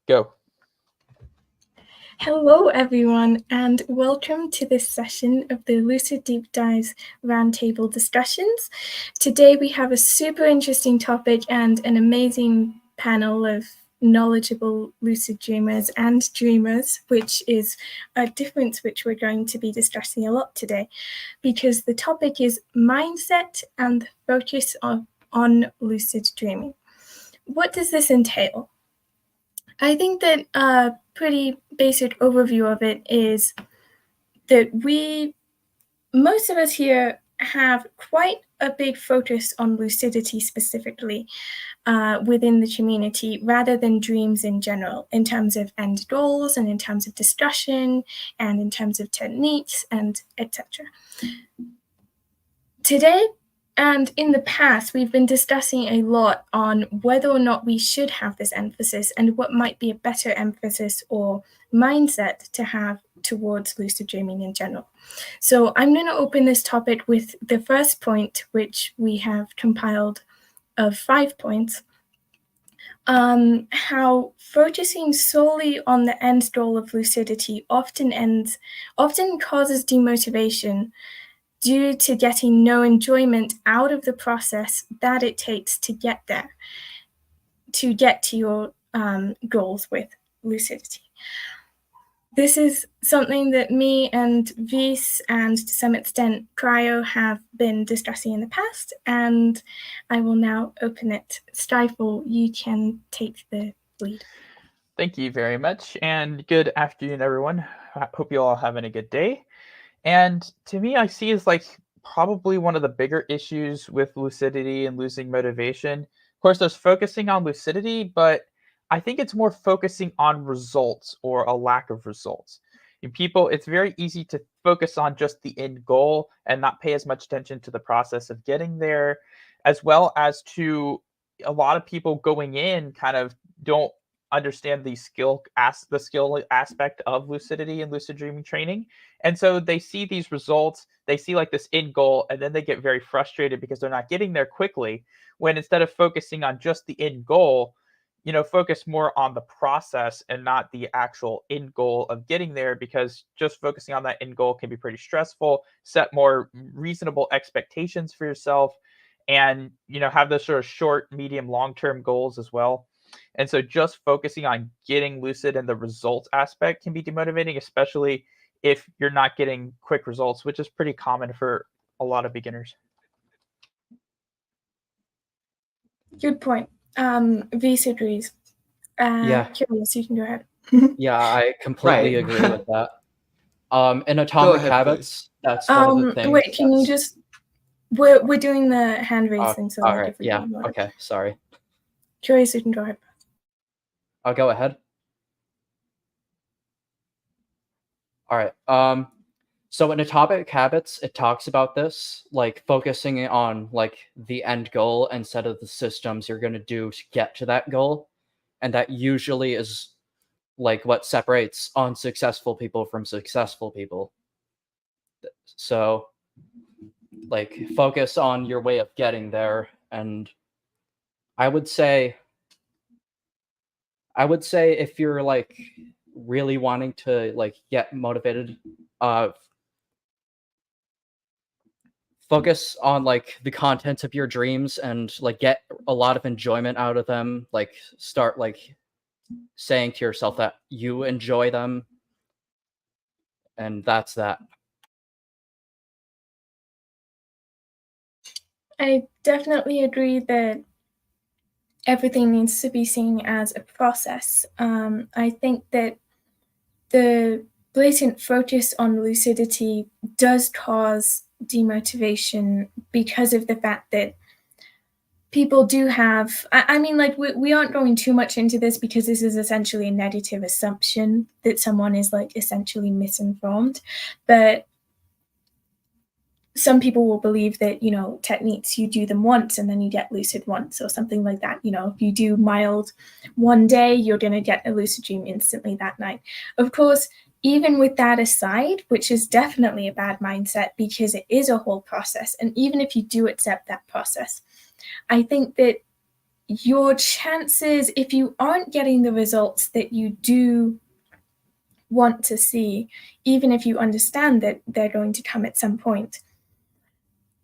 Go. Hello, everyone, and welcome to this session of the Lucid Deep Dives Roundtable discussions. Today, we have a super interesting topic and an amazing panel of knowledgeable lucid dreamers and dreamers, which is a difference which we're going to be discussing a lot today, because the topic is mindset and focus on lucid dreaming. What does this entail? I think that a pretty basic overview of it is that most of us here have quite a big focus on lucidity specifically within the community rather than dreams in general, in terms of end goals and in terms of discussion and in terms of techniques and etc. Today, and in the past, we've been discussing a lot on whether or not we should have this emphasis and what might be a better emphasis or mindset to have towards lucid dreaming in general. So I'm going to open this topic with the first point, which we have compiled of 5 points. How focusing solely on the end goal of lucidity often causes demotivation due to getting no enjoyment out of the process that it takes to get there, to get to your goals with lucidity. This is something that me and Vis and to some extent Cryo have been discussing in the past, and I will now open it. Stifle, you can take the lead. Thank you very much, and good afternoon, everyone. I hope you all having a good day. And to me, I see as like probably one of the bigger issues with lucidity and losing motivation. Of course, there's focusing on lucidity, but I think it's more focusing on results or a lack of results. In people, it's very easy to focus on just the end goal and not pay as much attention to the process of getting there, as well as to a lot of people going in kind of don't understand the skill aspect of lucidity and lucid dreaming training, and so they see these results, they see like this end goal, and then they get very frustrated because they're not getting there quickly. When instead of focusing on just the end goal, focus more on the process and not the actual end goal of getting there, because just focusing on that end goal can be pretty stressful. Set more reasonable expectations for yourself and, have those sort of short, medium, long-term goals as well. And so just focusing on getting lucid and the results aspect can be demotivating, especially if you're not getting quick results, which is pretty common for a lot of beginners. Good point. Vis agrees. Yeah. Curious, you can go ahead. Yeah, I completely Right. agree with that. In Atomic ahead, Habits, that's one of the things. Wait, can you just... We're doing the hand raise thing, so all right, yeah, okay, sorry. Curious, you can go ahead. I'll go ahead. All right. So in Atomic Habits, it talks about this, like focusing on like the end goal instead of the systems you're going to do to get to that goal. And that usually is like what separates unsuccessful people from successful people. So like focus on your way of getting there. And I would say if you're like really wanting to like get motivated, focus on like the content of your dreams and like get a lot of enjoyment out of them. Like start like saying to yourself that you enjoy them, and that's that. I definitely agree that everything needs to be seen as a process. I think that the blatant focus on lucidity does cause demotivation because of the fact that people do have... I mean, like, we aren't going too much into this because this is essentially a negative assumption that someone is, like, essentially misinformed. But some people will believe that, techniques, you do them once and then you get lucid once or something like that. If you do mild one day, you're going to get a lucid dream instantly that night. Of course, even with that aside, which is definitely a bad mindset because it is a whole process, and even if you do accept that process, I think that your chances, if you aren't getting the results that you do want to see, even if you understand that they're going to come at some point,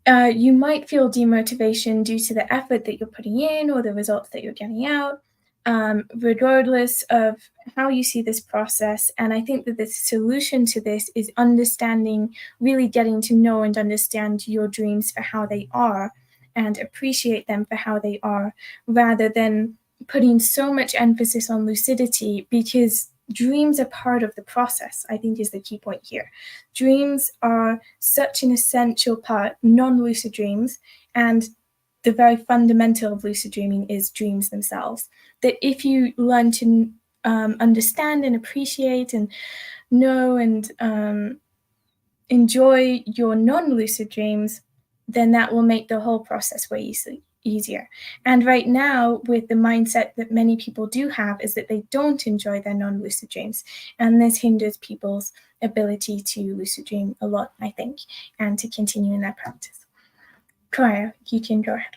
you might feel demotivation due to the effort that you're putting in or the results that you're getting out, regardless of how you see this process. And I think that the solution to this is understanding, really getting to know and understand your dreams for how they are and appreciate them for how they are, rather than putting so much emphasis on lucidity, because dreams are part of the process, I think, is the key point here. Dreams are such an essential part, non-lucid dreams, and the very fundamental of lucid dreaming is dreams themselves. That if you learn to understand and appreciate and know and enjoy your non-lucid dreams, then that will make the whole process way easier. And right now, with the mindset that many people do have, is that they don't enjoy their non-lucid dreams, and this hinders people's ability to lucid dream a lot, I think, and to continue in their practice. Clara, you can go ahead.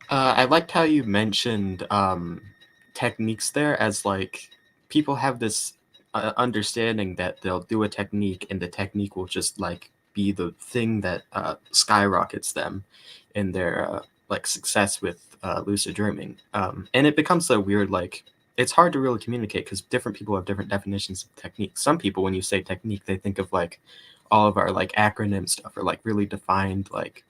I liked how you mentioned techniques there, as like people have this understanding that they'll do a technique and the technique will just like be the thing that skyrockets them in their like success with lucid dreaming. And it becomes so weird, like it's hard to really communicate because different people have different definitions of technique. Some people, when you say technique, they think of like all of our like acronym stuff or like really defined like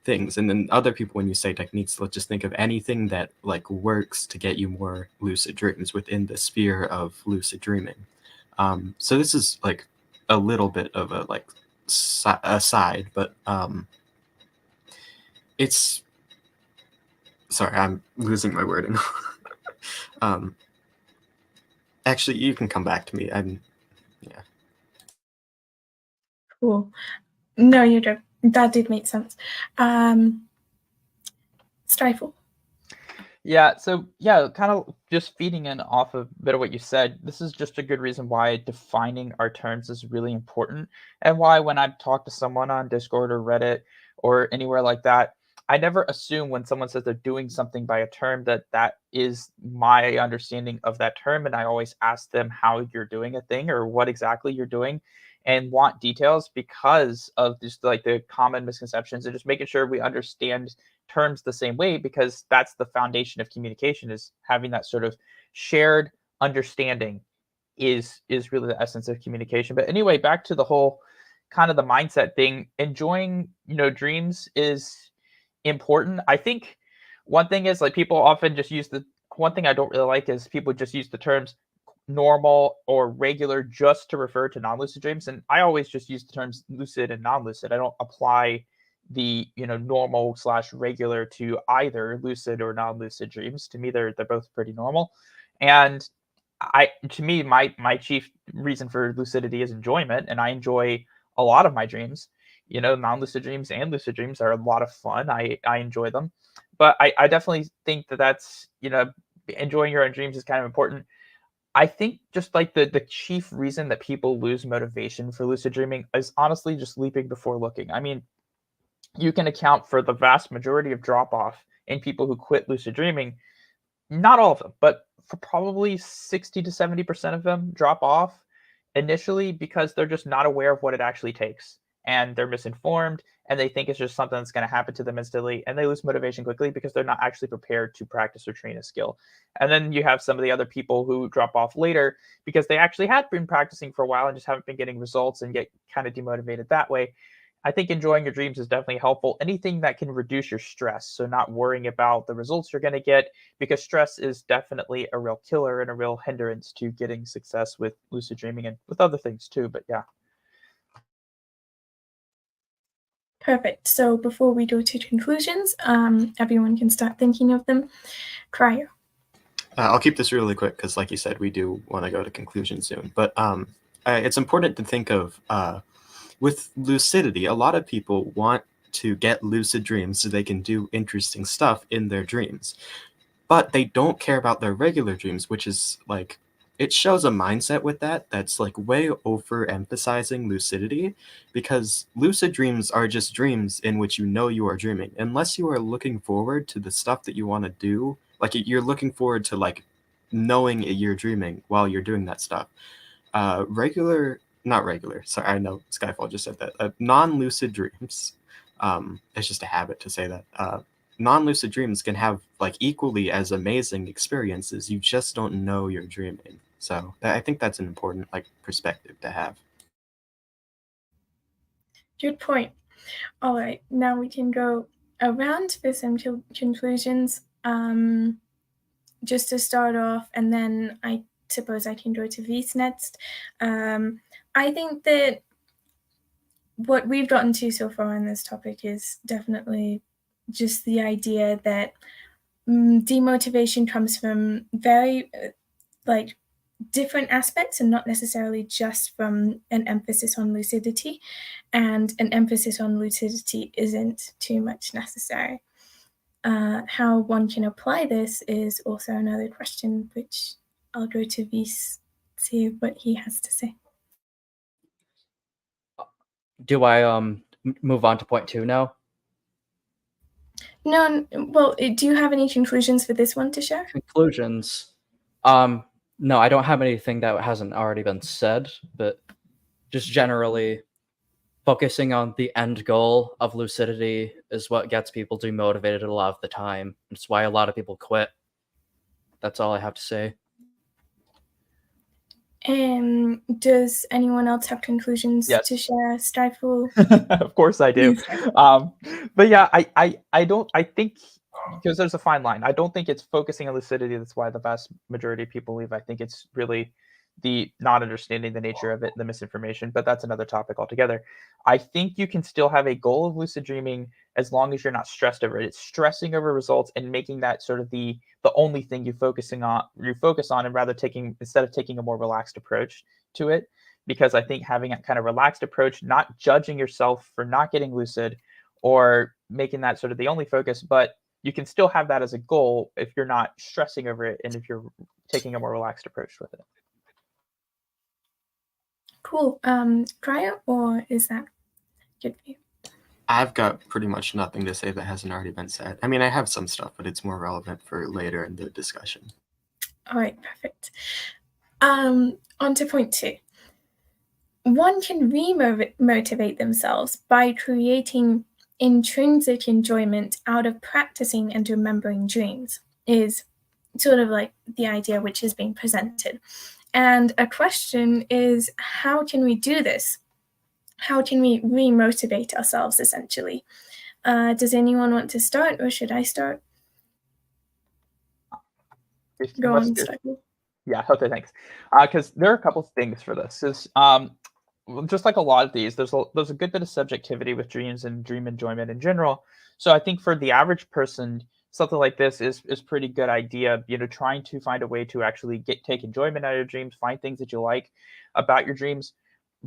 things, and then other people, when you say techniques, they'll just think of anything that like works to get you more lucid dreams within the sphere of lucid dreaming. So this is like a little bit of a like aside, but it's sorry, I'm losing my wording. Actually, you can come back to me. Yeah. Cool. No, you don't. That did make sense. Stifle. Yeah, so yeah, kind of just feeding in off of a bit of what you said, this is just a good reason why defining our terms is really important, and why when I talk to someone on Discord or Reddit or anywhere like that, I never assume when someone says they're doing something by a term that that is my understanding of that term, and I always ask them how you're doing a thing or what exactly you're doing, and want details because of just like the common misconceptions, and just making sure we understand terms the same way, because that's the foundation of communication, is having that sort of shared understanding is really the essence of communication. But anyway, back to the whole kind of the mindset thing. Enjoying, dreams is important. I think one thing is like people often just use the one thing I don't really like is people just use the terms normal or regular just to refer to non-lucid dreams, and I always just use the terms lucid and non-lucid. I don't apply the normal slash regular to either lucid or non-lucid dreams. To me, they're both pretty normal, and to me, my chief reason for lucidity is enjoyment, and I enjoy a lot of my dreams. Non-lucid dreams and lucid dreams are a lot of fun. I enjoy them, but I definitely think that that's enjoying your own dreams is kind of important. I think just like the chief reason that people lose motivation for lucid dreaming is honestly just leaping before looking. I mean, you can account for the vast majority of drop off in people who quit lucid dreaming. Not all of them, but for probably 60 to 70% of them drop off initially because they're just not aware of what it actually takes, and they're misinformed, and they think it's just something that's going to happen to them instantly, and they lose motivation quickly because they're not actually prepared to practice or train a skill. And then you have some of the other people who drop off later because they actually had been practicing for a while and just haven't been getting results and get kind of demotivated that way. I think enjoying your dreams is definitely helpful. Anything that can reduce your stress, so not worrying about the results you're going to get, because stress is definitely a real killer and a real hindrance to getting success with lucid dreaming and with other things too. But yeah. Perfect. So before we go to conclusions, everyone can start thinking of them. Cryo. I'll keep this really quick because, like you said, we do want to go to conclusion soon. But it's important to think of with lucidity, a lot of people want to get lucid dreams so they can do interesting stuff in their dreams. But they don't care about their regular dreams, which is like it shows a mindset with that's like way overemphasizing lucidity, because lucid dreams are just dreams in which you know you are dreaming. Unless you are looking forward to the stuff that you want to do, like you're looking forward to like knowing you're dreaming while you're doing that stuff. Not regular, sorry, I know Skyfall just said that. Non-lucid dreams, it's just a habit to say that. Non-lucid dreams can have like equally as amazing experiences. You just don't know you're dreaming. So I think that's an important like perspective to have. Good point. All right, now we can go around for some conclusions. Just to start off, and then I suppose I can go to V's next. I think that what we've gotten to so far on this topic is definitely just the idea that demotivation comes from very like different aspects and not necessarily just from an emphasis on lucidity, and an emphasis on lucidity isn't too much necessary. How one can apply this is also another question, which I'll go to V's, see what he has to say. Do I move on to point 2 now? No, well, do you have any conclusions for this one to share? Conclusions. No, I don't have anything that hasn't already been said, but just generally focusing on the end goal of lucidity is what gets people demotivated a lot of the time. It's why a lot of people quit. That's all I have to say. Does anyone else have conclusions to share? Stifle? Of course I do. But yeah, I think, because there's a fine line. I don't think it's focusing on lucidity that's why the vast majority of people leave. I think it's really the not understanding the nature of it, the misinformation, but that's another topic altogether. I think you can still have a goal of lucid dreaming as long as you're not stressed over it. It's stressing over results and making that sort of the only thing you focus on, and rather instead of taking a more relaxed approach to it. Because I think having that kind of relaxed approach, not judging yourself for not getting lucid or making that sort of the only focus, but you can still have that as a goal if you're not stressing over it and if you're taking a more relaxed approach with it. Cool. Cryo, or is that good for you? I've got pretty much nothing to say that hasn't already been said. I mean, I have some stuff, but it's more relevant for later in the discussion. All right, perfect. On to point 2. One can re-motivate themselves by creating intrinsic enjoyment out of practicing and remembering dreams, is sort of like the idea which is being presented. And a question is, how can we do this? How can we re-motivate ourselves, essentially? Does anyone want to start, or should I start? Go on, start. Yeah, okay, thanks. Because there are a couple of things for this. Just like a lot of these, there's a good bit of subjectivity with dreams and dream enjoyment in general. So I think for the average person, something like this is pretty good idea. Trying to find a way to actually take enjoyment out of your dreams, find things that you like about your dreams.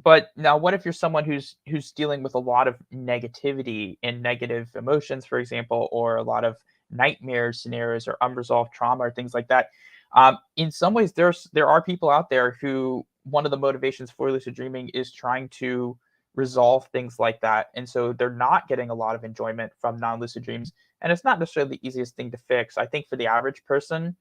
But now, what if you're someone who's dealing with a lot of negativity and negative emotions, for example, or a lot of nightmare scenarios or unresolved trauma or things like that? In some ways, there are people out there who one of the motivations for lucid dreaming is trying to resolve things like that, and so they're not getting a lot of enjoyment from non-lucid dreams, and it's not necessarily the easiest thing to fix. I think for the average person,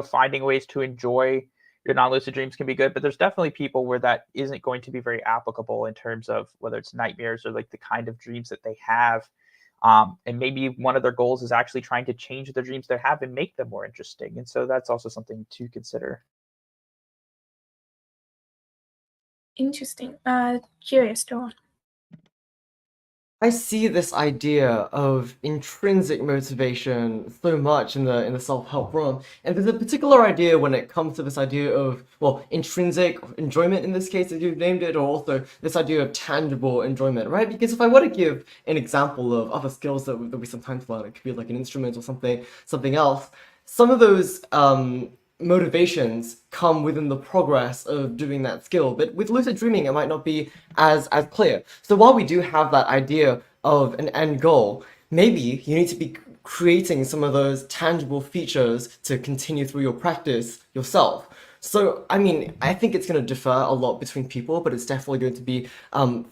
finding ways to enjoy your non-lucid dreams can be good, but there's definitely people where that isn't going to be very applicable in terms of whether it's nightmares or like the kind of dreams that they have. And maybe one of their goals is actually trying to change the dreams they have and make them more interesting. And so that's also something to consider. Interesting. Curious, go on. I see this idea of intrinsic motivation so much in the self-help realm, and there's a particular idea when it comes to this idea of, well, intrinsic enjoyment in this case, as you've named it, or also this idea of tangible enjoyment, right? Because if I were to give an example of other skills that we sometimes learn, it could be like an instrument or something else. Some of those motivations come within the progress of doing that skill, but with lucid dreaming it might not be as clear. So while we do have that idea of an end goal, maybe you need to be creating some of those tangible features to continue through your practice yourself. So, I mean, I think it's going to differ a lot between people, but it's definitely going to be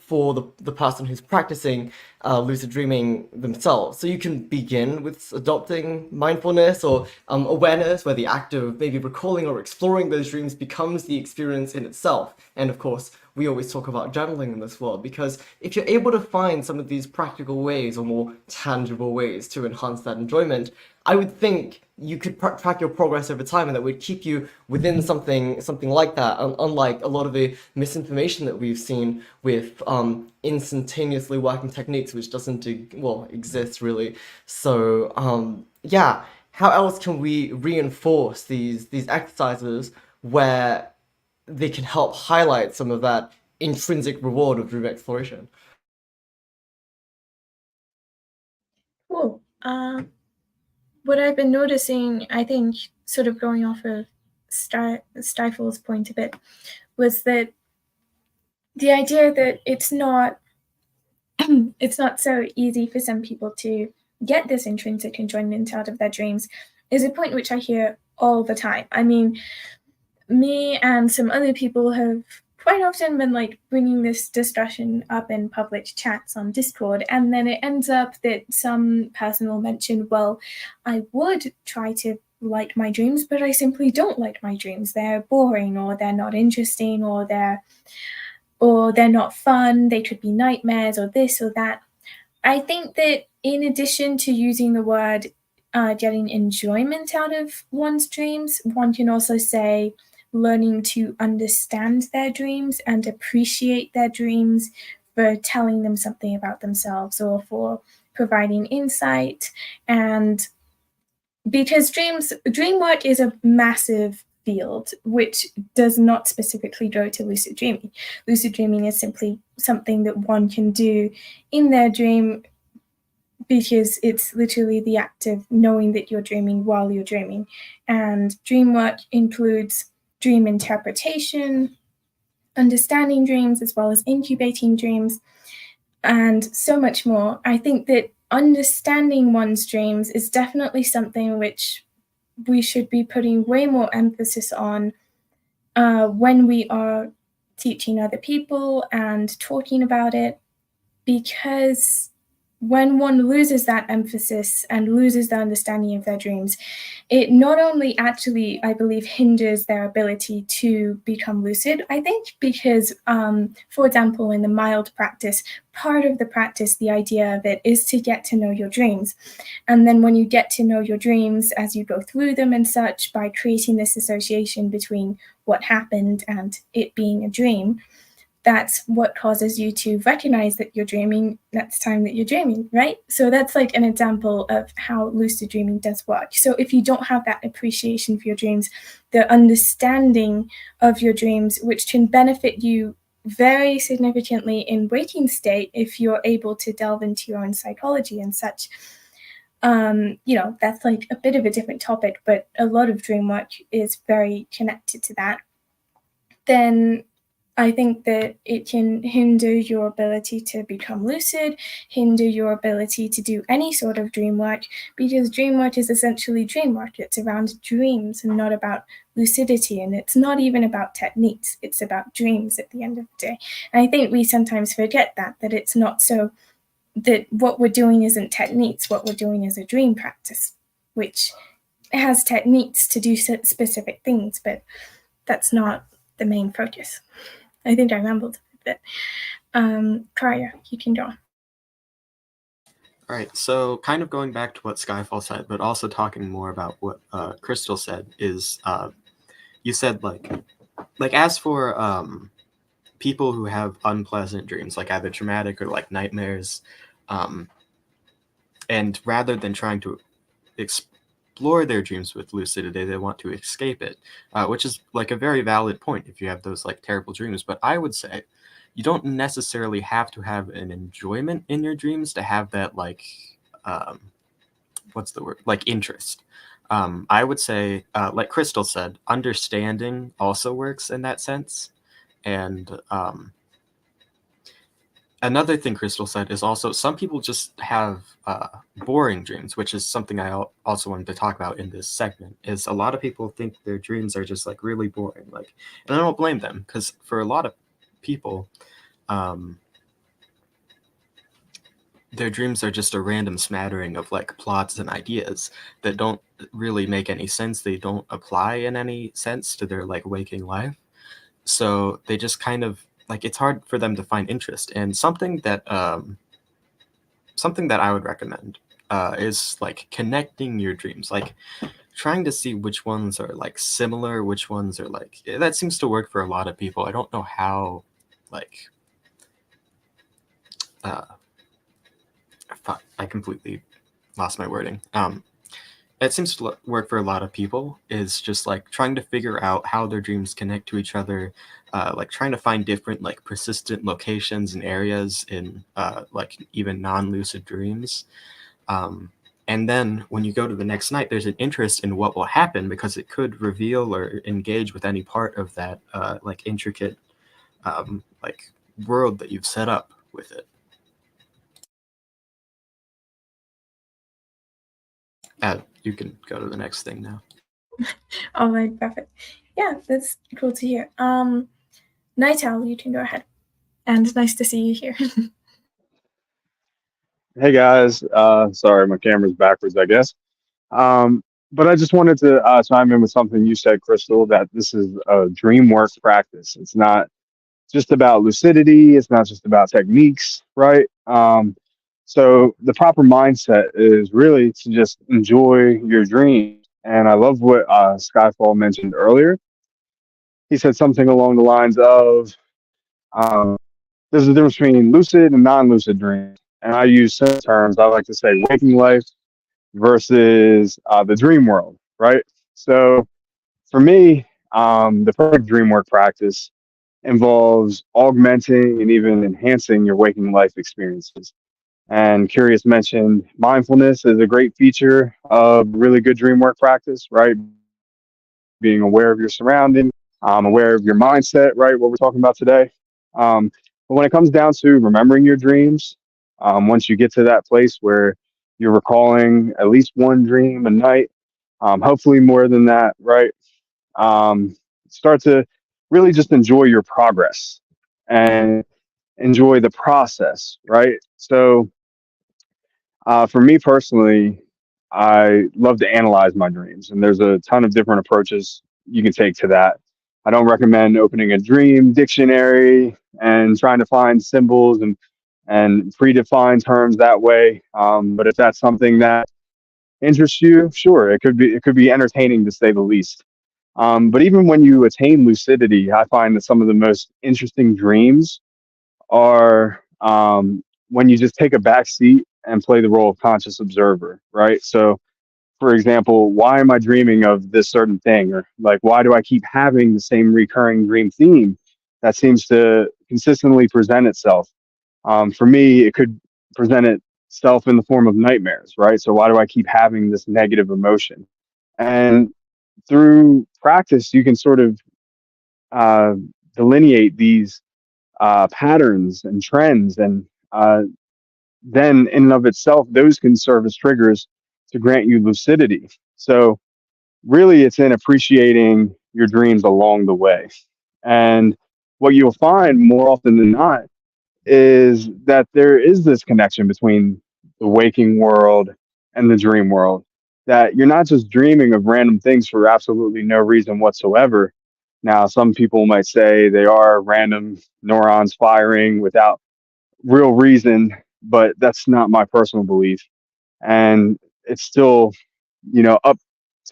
for the person who's practicing lucid dreaming themselves. So you can begin with adopting mindfulness or awareness, where the act of maybe recalling or exploring those dreams becomes the experience in itself. And of course, we always talk about journaling in this world, because if you're able to find some of these practical ways or more tangible ways to enhance that enjoyment, I would think you could track your progress over time, and that would keep you within something like that. Unlike a lot of the misinformation that we've seen with instantaneously working techniques, which doesn't exist really. So yeah, how else can we reinforce these exercises where they can help highlight some of that intrinsic reward of dream exploration? Cool. What I've been noticing, I think, sort of going off of Stifle's point a bit, was that the idea that it's not so easy for some people to get this intrinsic enjoyment out of their dreams is a point which I hear all the time. I mean, me and some other people have quite often been like bringing this discussion up in public chats on Discord, and then it ends up that some person will mention, well, I would try to like my dreams, but I simply don't like my dreams. They're boring, or they're not interesting, or they're not fun. They could be nightmares, or this or that. I think that in addition to using the word getting enjoyment out of one's dreams, one can also say learning to understand their dreams and appreciate their dreams for telling them something about themselves, or for providing insight. And because dream work is a massive field which does not specifically go to lucid dreaming. Lucid dreaming is simply something that one can do in their dream, because it's literally the act of knowing that you're dreaming while you're dreaming. And dream work includes dream interpretation, understanding dreams, as well as incubating dreams, and so much more. I think that understanding one's dreams is definitely something which we should be putting way more emphasis on when we are teaching other people and talking about it, because when one loses that emphasis and loses the understanding of their dreams, it not only actually, I believe, hinders their ability to become lucid, I think, because, for example, in the mild practice, part of the practice, the idea of it is to get to know your dreams. And then when you get to know your dreams as you go through them and such, by creating this association between what happened and it being a dream, that's what causes you to recognize that you're dreaming next time that you're dreaming, right? So that's like an example of how lucid dreaming does work. So if you don't have that appreciation for your dreams, the understanding of your dreams, which can benefit you very significantly in waking state if you're able to delve into your own psychology and such, that's like a bit of a different topic, but a lot of dream work is very connected to that. Then I think that it can hinder your ability to become lucid, hinder your ability to do any sort of dream work, because dream work is essentially dream work. It's around dreams and not about lucidity, and it's not even about techniques. It's about dreams at the end of the day. And I think we sometimes forget that it's not so that what we're doing isn't techniques. What we're doing is a dream practice, which has techniques to do specific things, but that's not the main focus. I think I rambled a bit. Karya, you can go on. All right, so kind of going back to what Skyfall said, but also talking more about what Crystal said, is you said like as for people who have unpleasant dreams, like either traumatic or like nightmares, and rather than trying to explore their dreams with lucidity, they want to escape it, which is like a very valid point if you have those like terrible dreams. But I would say you don't necessarily have to have an enjoyment in your dreams to have that like what's the word, like interest. I would say like Crystal said, understanding also works in that sense. And another thing Crystal said is also some people just have boring dreams, which is something I also wanted to talk about in this segment. Is a lot of people think their dreams are just like really boring, like, and I don't blame them, because for a lot of people, their dreams are just a random smattering of like plots and ideas that don't really make any sense. They don't apply in any sense to their like waking life. So they just kind of like, it's hard for them to find interest. And something that I would recommend is like connecting your dreams, like trying to see which ones are like similar, which ones are like, that seems to work for a lot of people. I don't know how, like, I completely lost my wording. It seems to work for a lot of people, is just like trying to figure out how their dreams connect to each other, like trying to find different like persistent locations and areas in like even non-lucid dreams. And then when you go to the next night, there's an interest in what will happen, because it could reveal or engage with any part of that like intricate like world that you've set up with it. You can go to the next thing now. All right, perfect. Yeah, that's cool to hear. Night Owl, you can go ahead. And it's nice to see you here. Hey guys, sorry, my camera's backwards, I guess. But I just wanted to chime in with something you said, Crystal, that this is a dream work practice. It's not just about lucidity. It's not just about techniques, right? So the proper mindset is really to just enjoy your dreams. And I love what Skyfall mentioned earlier. He said something along the lines of, there's a difference between lucid and non-lucid dreams. And I use some terms. I like to say waking life versus the dream world, right? So for me, the perfect dream work practice involves augmenting and even enhancing your waking life experiences. And Curious mentioned mindfulness is a great feature of really good dream work practice, right? Being aware of your surroundings, aware of your mindset, right? What we're talking about today. But when it comes down to remembering your dreams, once you get to that place where you're recalling at least one dream a night, hopefully more than that, right? Start to really just enjoy your progress and enjoy the process, right? So for me personally, I love to analyze my dreams, and there's a ton of different approaches you can take to that. I don't recommend opening a dream dictionary and trying to find symbols and predefined terms that way. But if that's something that interests you, sure, it could be entertaining to say the least. But even when you attain lucidity, I find that some of the most interesting dreams are when you just take a back seat and play the role of conscious observer, right? So, for example, why am I dreaming of this certain thing? Or like, why do I keep having the same recurring dream theme that seems to consistently present itself? For me, it could present itself in the form of nightmares, right? So, why do I keep having this negative emotion? And through practice, you can sort of uh, delineate these patterns and trends, and then in and of itself, those can serve as triggers to grant you lucidity. So really, it's in appreciating your dreams along the way. And what you'll find more often than not is that there is this connection between the waking world and the dream world, that you're not just dreaming of random things for absolutely no reason whatsoever. Now, some people might say they are random neurons firing without real reason, but that's not my personal belief. And it's still, up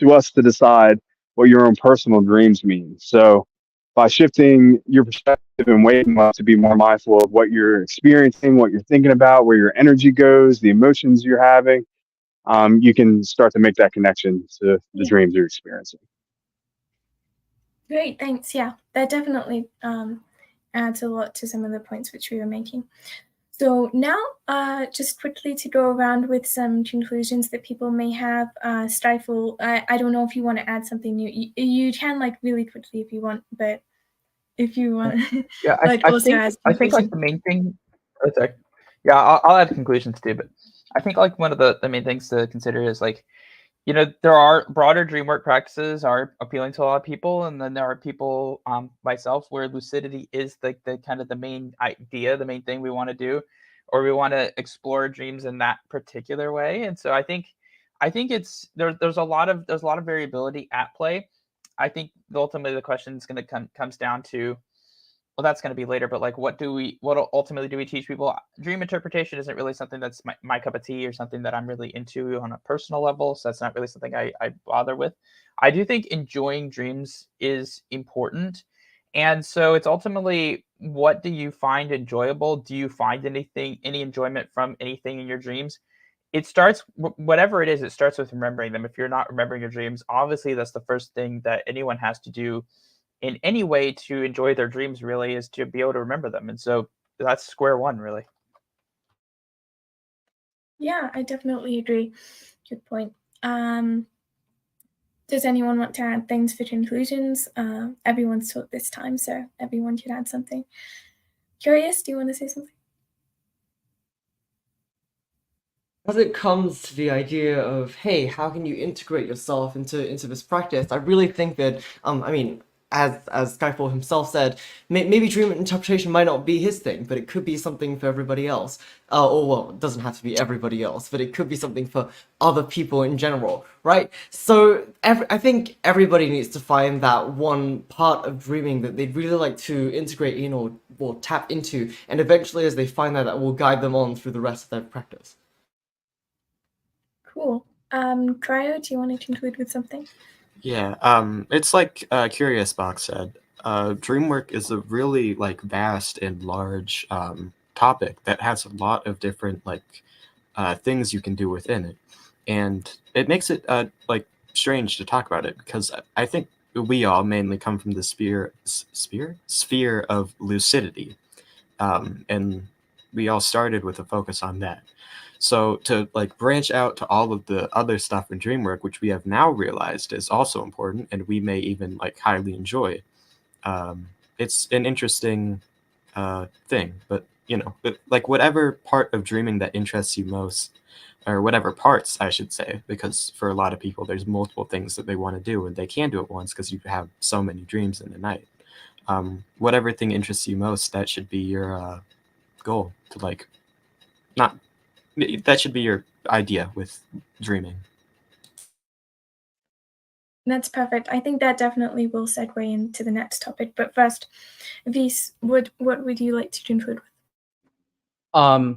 to us to decide what your own personal dreams mean. So by shifting your perspective and waking up to be more mindful of what you're experiencing, what you're thinking about, where your energy goes, the emotions you're having, you can start to make that connection to the dreams you're experiencing. Great, thanks. Yeah, that definitely adds a lot to some of the points which we were making. So now, just quickly to go around with some conclusions that people may have. Stifle, I don't know if you want to add something new. You can, like, really quickly if you want, but if you want, Yeah, like, I also think as I think like conclusion. the main thing Okay. Yeah, I'll add conclusions too, but I think like one of the main things to consider is like, there are broader dream work practices are appealing to a lot of people, and then there are people, myself, where lucidity is the kind of the main idea, the main thing we want to do, or we want to explore dreams in that particular way. And so I think it's there's a lot of variability at play. I think ultimately the question is going to comes down to, well, that's going to be later, but like, what ultimately do we teach people? Dream interpretation isn't really something that's my cup of tea or something that I'm really into on a personal level. So that's not really something I bother with. I do think enjoying dreams is important. And so it's ultimately, what do you find enjoyable? Do you find any enjoyment from anything in your dreams? It starts, whatever it is, it starts with remembering them. If you're not remembering your dreams, obviously that's the first thing that anyone has to do in any way to enjoy their dreams, really, is to be able to remember them. And so that's square one, really. Yeah, I definitely agree. Good point. Does anyone want to add things for conclusions? Everyone's talked this time, so everyone should add something. Curious, do you want to say something? As it comes to the idea of, hey, how can you integrate yourself into this practice? I really think that, I mean, as Skyfall himself said, maybe dream interpretation might not be his thing, but it could be something for everybody else. Or well, it doesn't have to be everybody else, but it could be something for other people in general, right? So I think everybody needs to find that one part of dreaming that they'd really like to integrate in or tap into, and eventually, as they find that, that will guide them on through the rest of their practice. Cool. Cryo, do you want to conclude with something? Yeah, it's like Curious Box said. Dream work is a really like vast and large topic that has a lot of different like things you can do within it, and it makes it like strange to talk about it because I think we all mainly come from the sphere of lucidity, and we all started with a focus on that. So to like branch out to all of the other stuff in dreamwork, which we have now realized is also important, and we may even like highly enjoy. It's an interesting thing, but like whatever part of dreaming that interests you most, or whatever parts I should say, because for a lot of people there's multiple things that they want to do and they can't do it once because you have so many dreams in a night. Whatever thing interests you most, that should be your goal to like not that should be your idea with dreaming. That's perfect. I think that definitely will segue into the next topic. But first, Vise, what would you like to conclude with?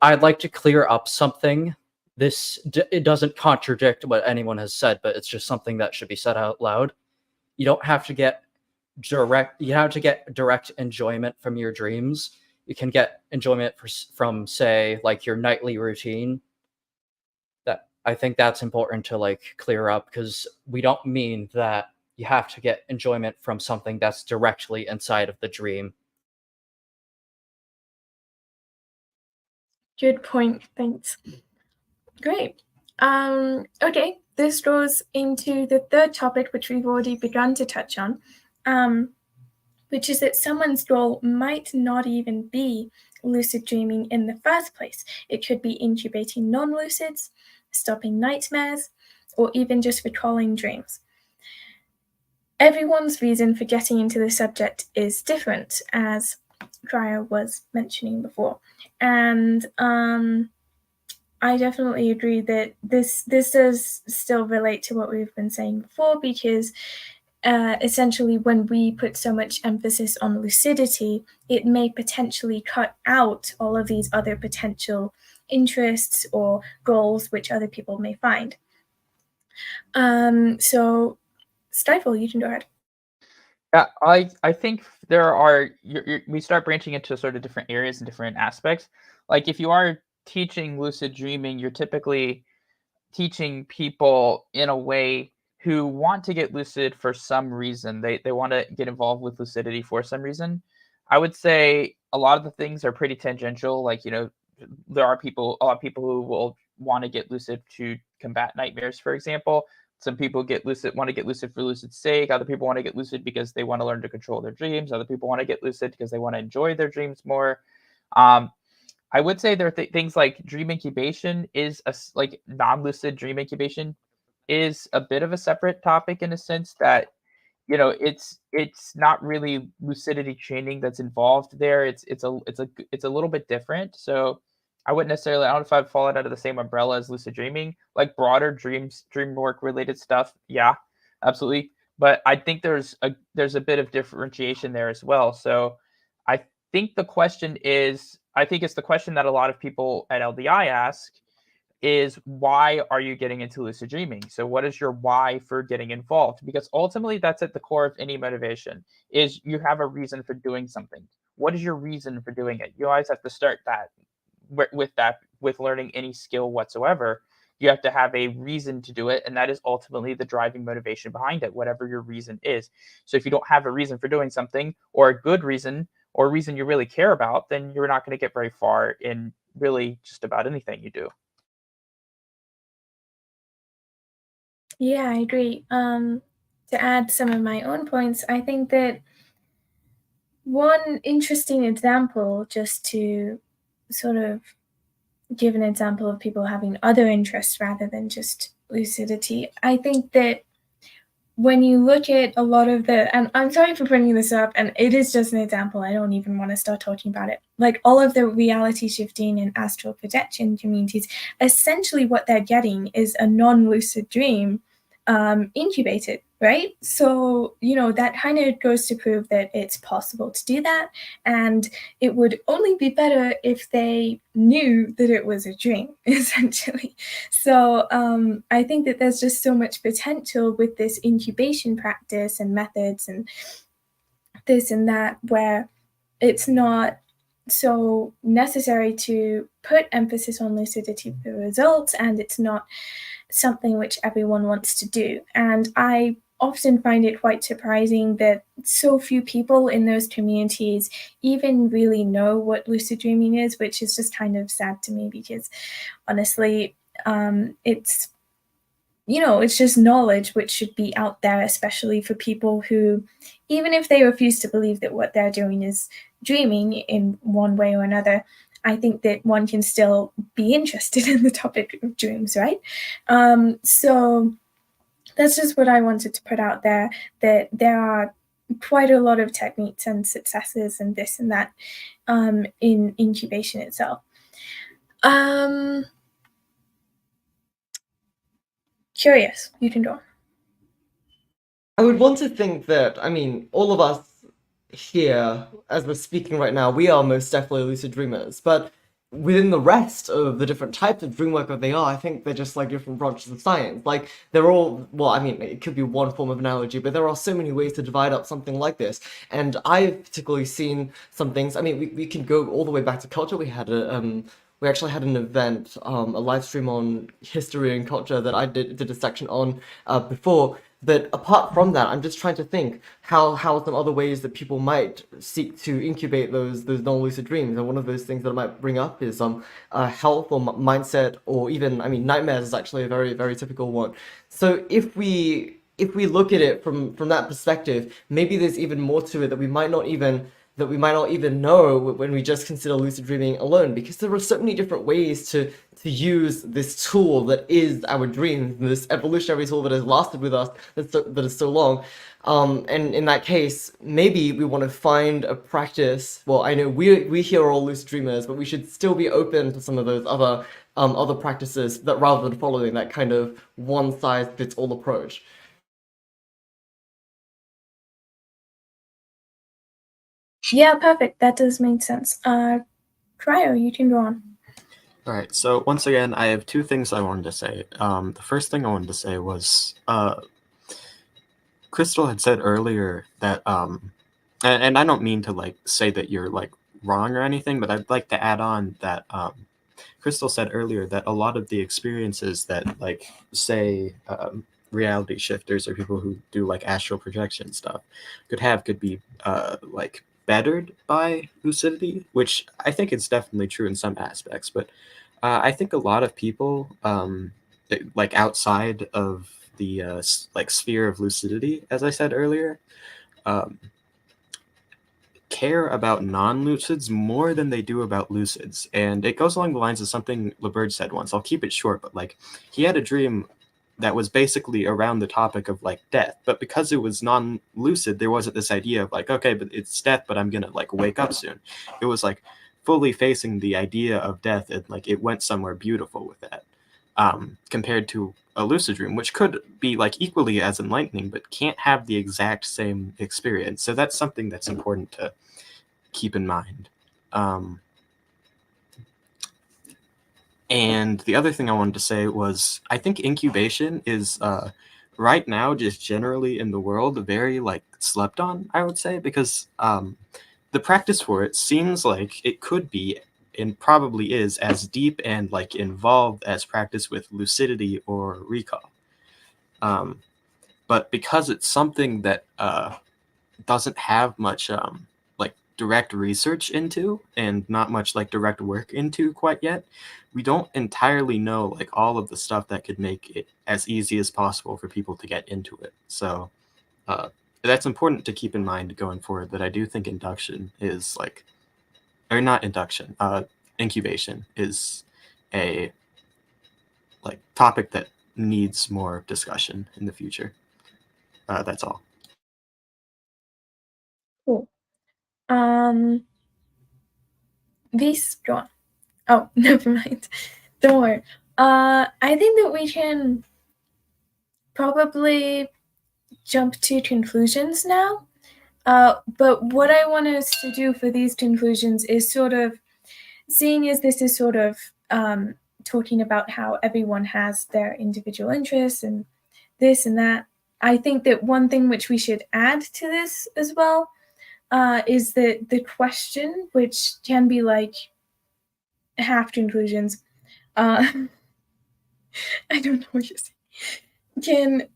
I'd like to clear up something. It doesn't contradict what anyone has said, but it's just something that should be said out loud. You don't have to get direct enjoyment from your dreams. You can get enjoyment from say like your nightly routine. That I think that's important to like clear up, because we don't mean that you have to get enjoyment from something that's directly inside of the dream. Good point. Thanks. Great. Okay, this goes into the third topic, which we've already begun to touch on, which is that someone's goal might not even be lucid dreaming in the first place. It could be incubating non-lucids, stopping nightmares, or even just recalling dreams. Everyone's reason for getting into the subject is different, as Cryo was mentioning before. And I definitely agree that this does still relate to what we've been saying before, because essentially when we put so much emphasis on lucidity, it may potentially cut out all of these other potential interests or goals which other people may find. So Stifle, you can go ahead. Yeah, I think there are we start branching into sort of different areas and different aspects. Like if you are teaching lucid dreaming, you're typically teaching people in a way who want to get lucid for some reason. They want to get involved with lucidity for some reason. I would say a lot of the things are pretty tangential. Like, there are a lot of people who will want to get lucid to combat nightmares, for example. Some people want to get lucid for lucid's sake. Other people want to get lucid because they want to learn to control their dreams. Other people want to get lucid because they want to enjoy their dreams more. I would say there are things like dream incubation is like non-lucid dream incubation is a bit of a separate topic in a sense that it's not really lucidity training that's involved there. It's a little bit different. So I wouldn't necessarily, I don't know if I'd fall it under the same umbrella as lucid dreaming, like broader dream work related stuff. Yeah, absolutely. But I think there's a bit of differentiation there as well. So I I think it's the question that a lot of people at LDI ask is why are you getting into lucid dreaming? So what is your why for getting involved? Because ultimately that's at the core of any motivation is you have a reason for doing something. What is your reason for doing it? You always have to start that with learning any skill whatsoever. You have to have a reason to do it, and that is ultimately the driving motivation behind it, whatever your reason is. So if you don't have a reason for doing something or a good reason or a reason you really care about, then you're not going to get very far in really just about anything you do. Yeah, I agree. To add some of my own points, I think that one interesting example, just to sort of give an example of people having other interests rather than just lucidity, I think that when you look at a lot of and I'm sorry for bringing this up, and it is just an example, I don't even want to start talking about it. Like all of the reality shifting and astral projection communities, essentially what they're getting is a non-lucid dream incubated, right? So, that kind of goes to prove that it's possible to do that. And it would only be better if they knew that it was a dream, essentially. So I think that there's just so much potential with this incubation practice and methods and this and that, where it's not so necessary to put emphasis on lucidity for results, and it's not something which everyone wants to do. And I often find it quite surprising that so few people in those communities even really know what lucid dreaming is, which is just kind of sad to me because honestly, it's it's just knowledge which should be out there, especially for people who, even if they refuse to believe that what they're doing is dreaming in one way or another, I think that one can still be interested in the topic of dreams, right? So that's just what I wanted to put out there, that there are quite a lot of techniques and successes and this and that in incubation itself. Curious, you can go. I would want to think that, I mean, all of us here, as we're speaking right now, we are most definitely lucid dreamers, but within the rest of the different types of dream work that they are, I think they're just like different branches of science. Like, they're all, well, I mean, it could be one form of analogy, but there are so many ways to divide up something like this. And I've particularly seen some things, I mean, we can go all the way back to culture. We actually had an event, a live stream on history and culture that I did a section on before. But apart from that, I'm just trying to think how some other ways that people might seek to incubate those non-lucid dreams. And one of those things that I might bring up is health or mindset, or even, I mean, nightmares is actually a very, very typical one. So if we look at it from that perspective, maybe there's even more to it that we might not even know when we just consider lucid dreaming alone, because there are so many different ways to use this tool that is our dreams, this evolutionary tool that has lasted with us that is so long. And in that case, maybe we want to find a practice. Well, I know we here are all lucid dreamers, but we should still be open to some of those other practices, that rather than following that kind of one size fits all approach. Yeah, perfect. That does make sense. Cryo, you can go on. All right. So once again, I have two things I wanted to say. The first thing I wanted to say was Crystal had said earlier that and I don't mean to like say that you're like wrong or anything, but I'd like to add on that Crystal said earlier that a lot of the experiences that like say reality shifters or people who do like astral projection stuff could be like bettered by lucidity, which I think is definitely true in some aspects. But I think a lot of people like outside of the like sphere of lucidity, as I said earlier, care about non-lucids more than they do about lucids. And it goes along the lines of something LeBurge said once. I'll keep it short, but like he had a dream that was basically around the topic of like death, but because it was non-lucid, there wasn't this idea of like, okay, but it's death, but I'm gonna like wake up soon. It was like fully facing the idea of death, and like it went somewhere beautiful with that, compared to a lucid dream, which could be like equally as enlightening, but can't have the exact same experience. So that's something that's important to keep in mind. And the other thing I wanted to say was, I think incubation is right now just generally in the world very like slept on, I would say, because the practice for it seems like it could be and probably is as deep and like involved as practice with lucidity or recall. But because it's something that doesn't have much like direct research into and not much like direct work into quite yet, we don't entirely know like all of the stuff that could make it as easy as possible for people to get into it. So that's important to keep in mind going forward, that I do think induction is like, or not induction, incubation is a like topic that needs more discussion in the future. That's all. Cool. This go on. Oh, never mind. Don't worry. I think that we can probably jump to conclusions now. But what I want us to do for these conclusions is sort of, seeing as this is sort of talking about how everyone has their individual interests and this and that, I think that one thing which we should add to this as well is that the question, which can be like half conclusions, I don't know what you're saying, can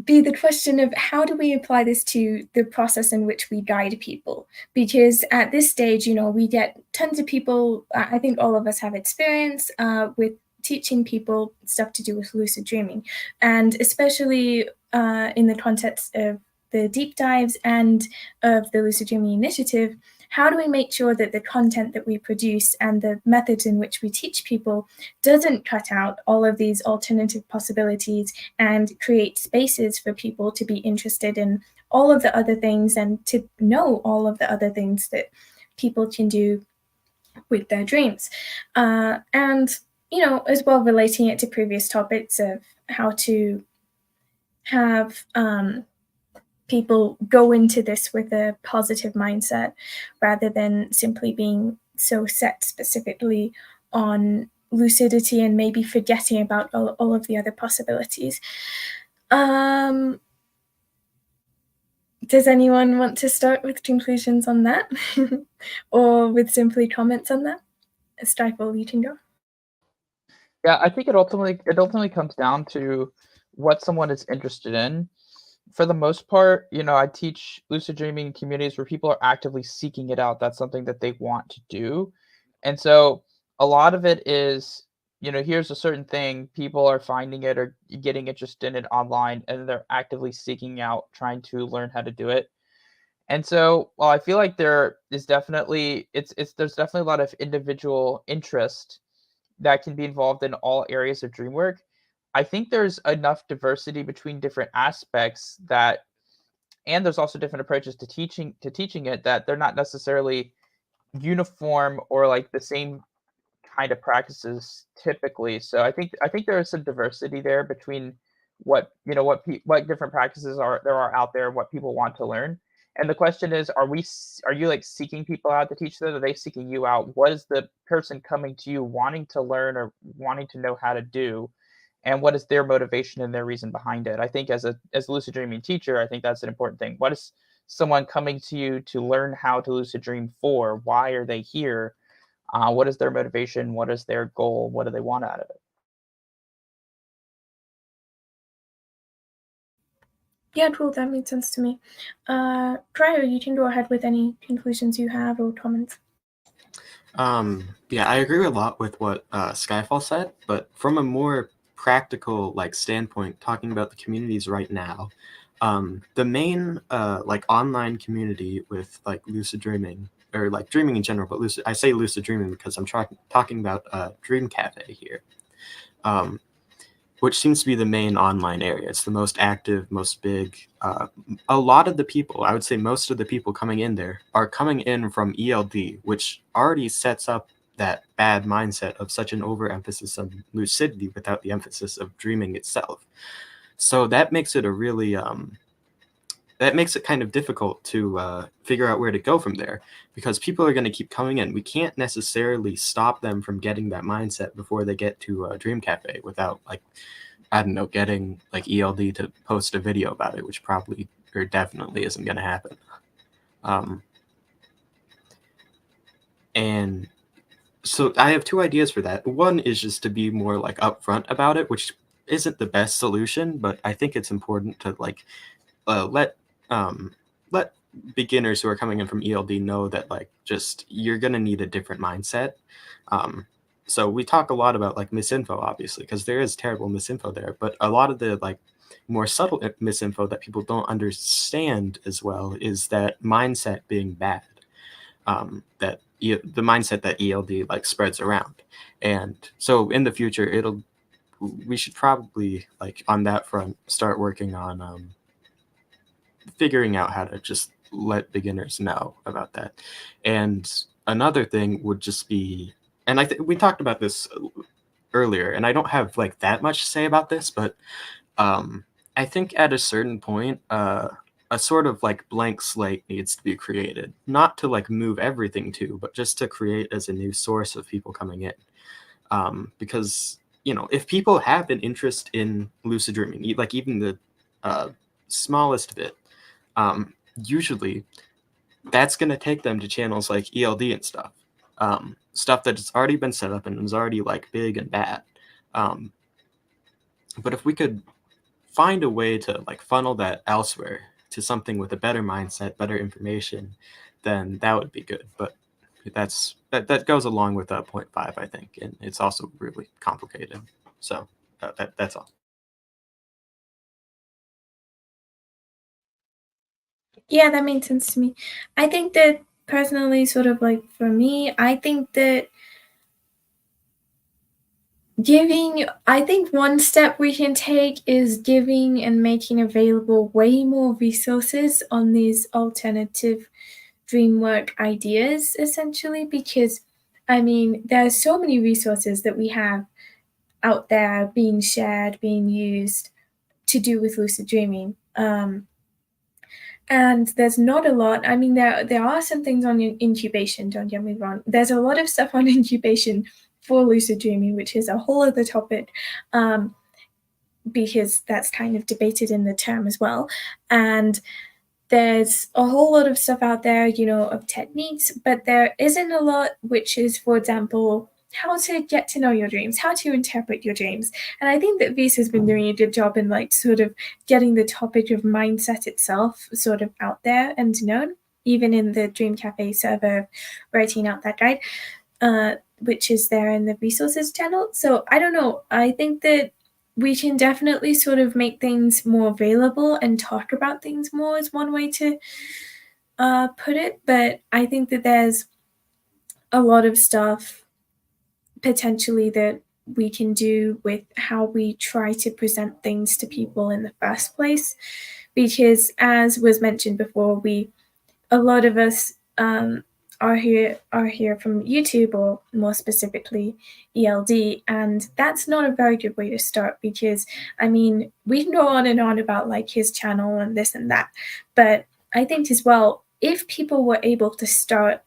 be the question of how do we apply this to the process in which we guide people? Because at this stage, you know, we get tons of people, I think all of us have experience with teaching people stuff to do with lucid dreaming, and especially in the context of the deep dives and of the Lucid Dreaming Initiative, how do we make sure that the content that we produce and the methods in which we teach people doesn't cut out all of these alternative possibilities and create spaces for people to be interested in all of the other things and to know all of the other things that people can do with their dreams. And, you know, as well relating it to previous topics of how to have people go into this with a positive mindset rather than simply being so set specifically on lucidity and maybe forgetting about all of the other possibilities. Does anyone want to start with conclusions on that? Or with simply comments on that? Stifle, you can go. Yeah, I think it ultimately comes down to what someone is interested in. For the most part, you know, I teach lucid dreaming in communities where people are actively seeking it out. That's something that they want to do. And so a lot of it is, you know, here's a certain thing, people are finding it or getting interested in it online, and they're actively seeking out trying to learn how to do it. And so, while I feel like there is definitely there's definitely a lot of individual interest that can be involved in all areas of dream work. I think there's enough diversity between different aspects that, and there's also different approaches to teaching it, that they're not necessarily uniform or like the same kind of practices typically. So I think there is some diversity there between what, you know, what different practices are out there, what people want to learn. And the question is, are you like seeking people out to teach them? Are they seeking you out? What is the person coming to you wanting to learn or wanting to know how to do? And what is their motivation and their reason behind it? I think as a lucid dreaming teacher, I think that's an important thing. What is someone coming to you to learn how to lucid dream for? Why are they here? What is their motivation? What is their goal? What do they want out of it? Yeah, cool. That makes sense to me. Cryo, you can go ahead with any conclusions you have or comments. Yeah, I agree a lot with what Skyfall said, but from a more practical like standpoint, talking about the communities right now, The main like online community with like lucid dreaming, or like dreaming in general, but I say lucid dreaming because I'm talking about Dream Cafe here, which seems to be the main online area. It's the most active, most big. A lot of the people, I would say most of the people coming in there are coming in from ELD, which already sets up that bad mindset of such an overemphasis on lucidity without the emphasis of dreaming itself. So that makes it a really that makes it kind of difficult to figure out where to go from there, because people are going to keep coming in. We can't necessarily stop them from getting that mindset before they get to Dream Cafe without, like, I don't know, getting like ELD to post a video about it, which probably or definitely isn't going to happen. And so I have two ideas for that. One is just to be more like upfront about it, which isn't the best solution, but I think it's important to like let beginners who are coming in from ELD know that like just you're gonna need a different mindset. So we talk a lot about like misinfo, obviously, because there is terrible misinfo there, but a lot of the like more subtle misinfo that people don't understand as well is that mindset being bad. That the mindset that ELD like spreads around, and so in the future we should probably like on that front start working on figuring out how to just let beginners know about that. And another thing would just be, and I think we talked about this earlier, and I don't have like that much to say about this, but I think at a certain point, a sort of like blank slate needs to be created, not to like move everything to, but just to create as a new source of people coming in. Because, you know, if people have an interest in lucid dreaming, like even the smallest bit, usually that's going to take them to channels like ELD and stuff, stuff that has already been set up and is already like big and bad. But if we could find a way to like funnel that elsewhere to something with a better mindset, better information, then that would be good. But that goes along with 0.5, I think, and it's also really complicated. So that's all. Yeah, that makes sense to me. I think that personally, sort of like for me, I think that I think one step we can take is giving and making available way more resources on these alternative dream work ideas, essentially, because I mean, there are so many resources that we have out there being shared, being used to do with lucid dreaming. And there's not a lot. I mean, there are some things on incubation, don't get me wrong. There's a lot of stuff on incubation for lucid dreaming, which is a whole other topic, because that's kind of debated in the term as well. And there's a whole lot of stuff out there, you know, of techniques, but there isn't a lot, which is, for example, how to get to know your dreams, how to interpret your dreams. And I think that Vise has been doing a good job in like sort of getting the topic of mindset itself sort of out there and known, even in the Dream Cafe server, writing out that guide, which is there in the resources channel. So I don't know. I think that we can definitely sort of make things more available and talk about things more is one way to put it. But I think that there's a lot of stuff potentially that we can do with how we try to present things to people in the first place. Because as was mentioned before, a lot of us are here from YouTube, or more specifically ELD, and that's not a very good way to start, because I mean, we can go on and on about like his channel and this and that, but I think as well, if people were able to start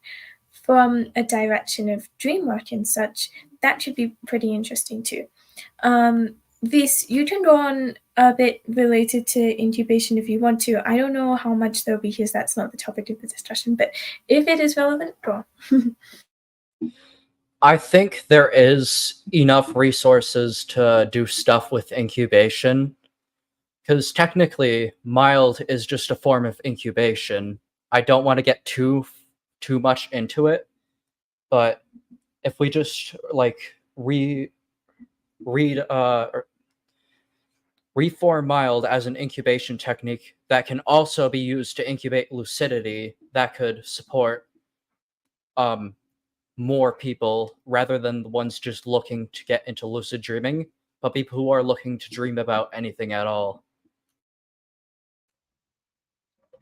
from a direction of dream work and such, that should be pretty interesting too. Vis, you can go on a bit related to incubation if you want to. I don't know how much though, because that's not the topic of the discussion, but if it is relevant, go on. I think there is enough resources to do stuff with incubation, because technically mild is just a form of incubation. I don't want to get too much into it, but if we just like read reform mild as an incubation technique that can also be used to incubate lucidity that could support more people rather than the ones just looking to get into lucid dreaming, but people who are looking to dream about anything at all.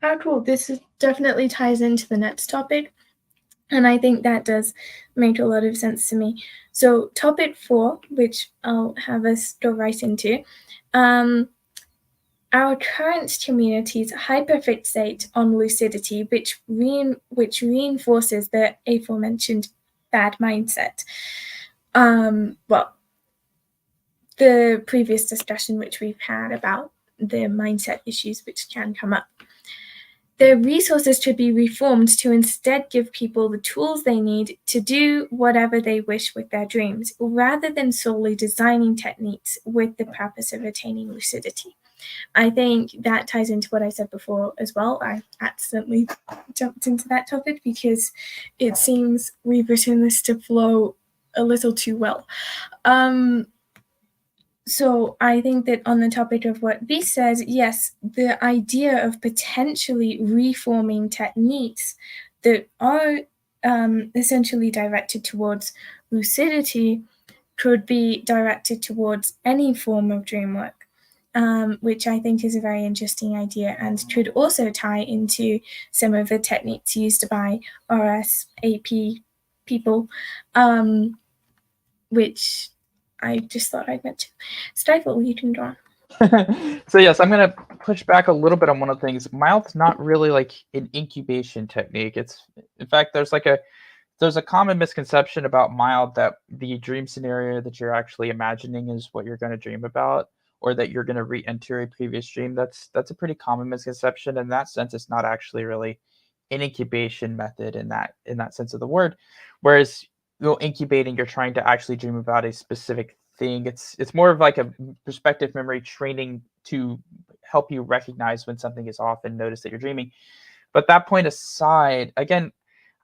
Oh, cool. This definitely ties into the next topic, and I think that does make a lot of sense to me. So topic 4, which I'll have us go right into, our current communities hyperfixate on lucidity, which reinforces the aforementioned bad mindset. Well, the previous discussion which we've had about the mindset issues which can come up. The resources should be reformed to instead give people the tools they need to do whatever they wish with their dreams, rather than solely designing techniques with the purpose of attaining lucidity. I think that ties into what I said before as well. I accidentally jumped into that topic because it seems we've written this to flow a little too well. So I think that on the topic of what V says, yes, the idea of potentially reforming techniques that are essentially directed towards lucidity could be directed towards any form of dream work, which I think is a very interesting idea and could also tie into some of the techniques used by RSAP people, which I just thought I'd mention. Stifle, you can go on. So yes, I'm going to push back a little bit on one of the things. Mild's not really like an incubation technique. It's, in fact, there's a common misconception about mild that the dream scenario that you're actually imagining is what you're going to dream about, or that you're going to re-enter a previous dream. That's a pretty common misconception. In that sense, it's not actually really an incubation method in that sense of the word. Whereas incubating, you're trying to actually dream about a specific thing. It's more of like a perspective memory training to help you recognize when something is off and notice that you're dreaming. But that point aside, again,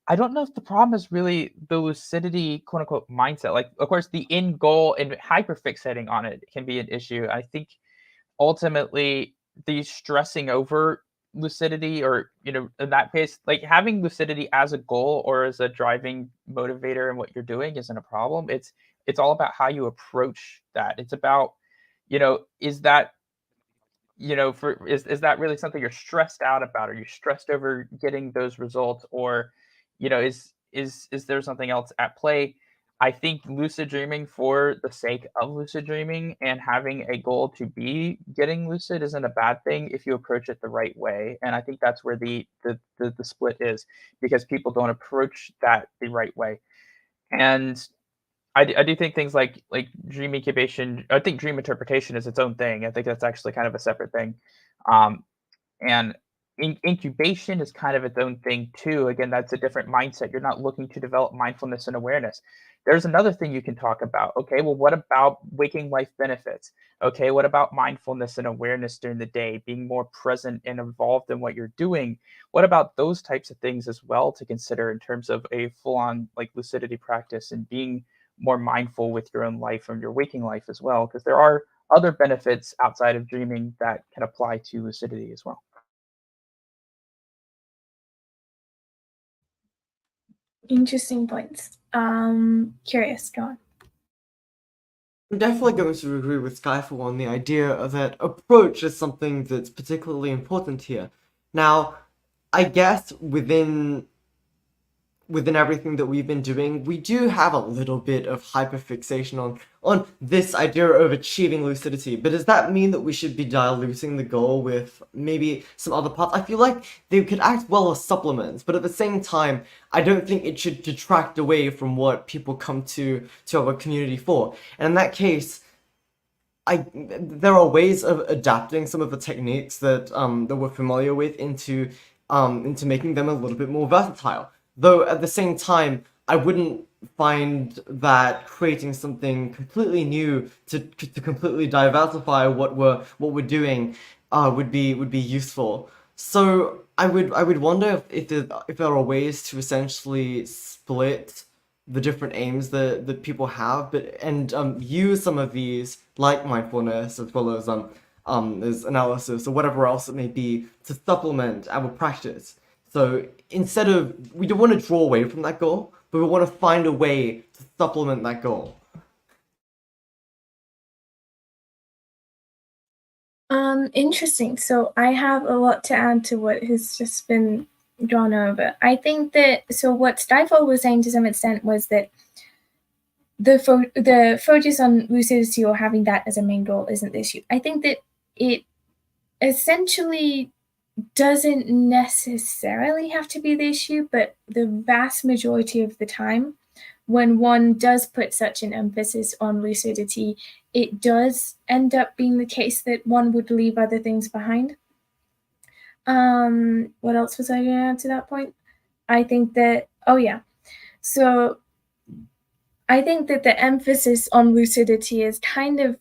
I don't know if the problem is really the lucidity, quote unquote, mindset. Like, of course, the end goal and hyperfixating on it can be an issue. I think ultimately the stressing over lucidity, or in that case, like having lucidity as a goal or as a driving motivator in what you're doing isn't a problem. It's all about how you approach that. It's about, is that is that really something you're stressed out about? Are you stressed over getting those results, or is there something else at play? I think lucid dreaming for the sake of lucid dreaming and having a goal to be getting lucid isn't a bad thing if you approach it the right way. And I think that's where the split is, because people don't approach that the right way. And I do think things like dream incubation, I think dream interpretation is its own thing. I think that's actually kind of a separate thing. Um, and incubation is kind of its own thing too. Again, that's a different mindset. You're not looking to develop mindfulness and awareness. There's another thing you can talk about. Okay, well, what about waking life benefits? Okay, what about mindfulness and awareness during the day, being more present and involved in what you're doing? What about those types of things as well to consider in terms of a full-on like lucidity practice and being more mindful with your own life and your waking life as well? Because there are other benefits outside of dreaming that can apply to lucidity as well. Interesting points. Curious, go on. I'm definitely going to agree with Skyfall on the idea that approach is something that's particularly important here. Now, I guess within everything that we've been doing, we do have a little bit of hyperfixation on this idea of achieving lucidity. But does that mean that we should be diluting the goal with maybe some other parts? I feel like they could act well as supplements, but at the same time, I don't think it should detract away from what people come to our community for. And in that case, there are ways of adapting some of the techniques that we're familiar with into making them a little bit more versatile. Though at the same time, I wouldn't find that creating something completely new to completely diversify what we're doing would be useful. So I would wonder if there are ways to essentially split the different aims that people have, and use some of these, like mindfulness, as well as there's analysis or whatever else it may be to supplement our practice. So instead of, we don't want to draw away from that goal, but we want to find a way to supplement that goal. Interesting. So I have a lot to add to what has just been gone over. I think that, so what Stifle was saying to some extent was that the focus on lucidity or having that as a main goal isn't the issue. I think that it essentially doesn't necessarily have to be the issue, but the vast majority of the time, when one does put such an emphasis on lucidity, it does end up being the case that one would leave other things behind. What else was I going to add to that point? I think that, so I think that the emphasis on lucidity is kind of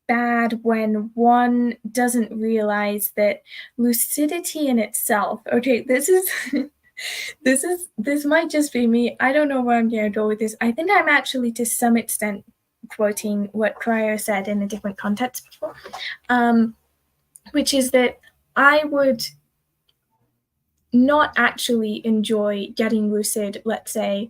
bad when one doesn't realize that lucidity in itself, okay, this is this might just be me. I don't know where I'm going to go with this. I think I'm actually to some extent quoting what Cryo said in a different context before, which is that I would not actually enjoy getting lucid, let's say,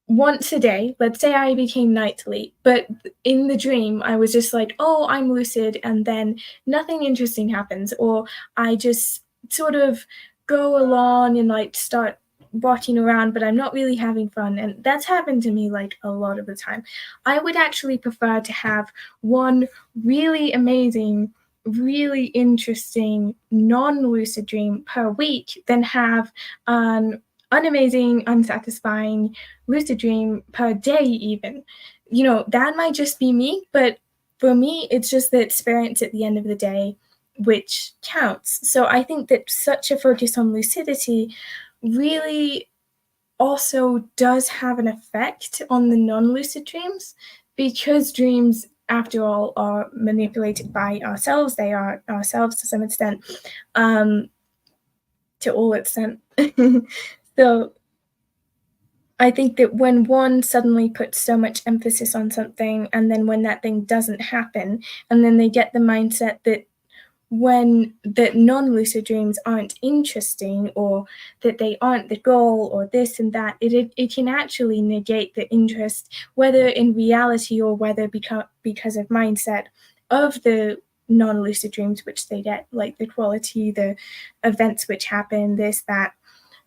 once a day. Let's say I became nightly, but in the dream I was just like, oh, I'm lucid, and then nothing interesting happens, or I just sort of go along and like start walking around, but I'm not really having fun. And that's happened to me like a lot of the time. I would actually prefer to have one really amazing, really interesting non-lucid dream per week than have an unamazing, unsatisfying lucid dream per day even. You know, that might just be me, but for me, it's just the experience at the end of the day which counts. So I think that such a focus on lucidity really also does have an effect on the non-lucid dreams, because dreams, after all, are manipulated by ourselves. They are ourselves to some extent, to all extent. So I think that when one suddenly puts so much emphasis on something, and then when that thing doesn't happen, and then they get the mindset that that non-lucid dreams aren't interesting, or that they aren't the goal, or this and that, it can actually negate the interest, whether in reality or whether because of mindset of the non-lucid dreams which they get, like the quality, the events which happen, this, that.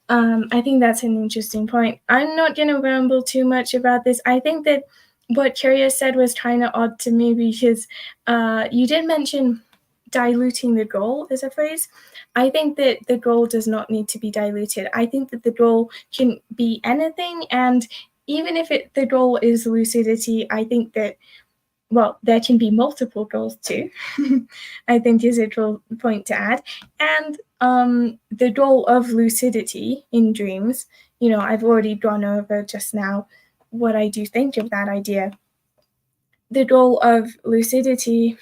I think that's an interesting point. I'm not going to ramble too much about this. I think that what Curious said was kind of odd to me, because you did mention diluting the goal as a phrase. I think that the goal does not need to be diluted. I think that the goal can be anything, and even if the goal is lucidity, I think that, well, there can be multiple goals too, I think is a cool point to add. And the goal of lucidity in dreams, you know, I've already gone over just now what I do think of that idea. The goal of lucidity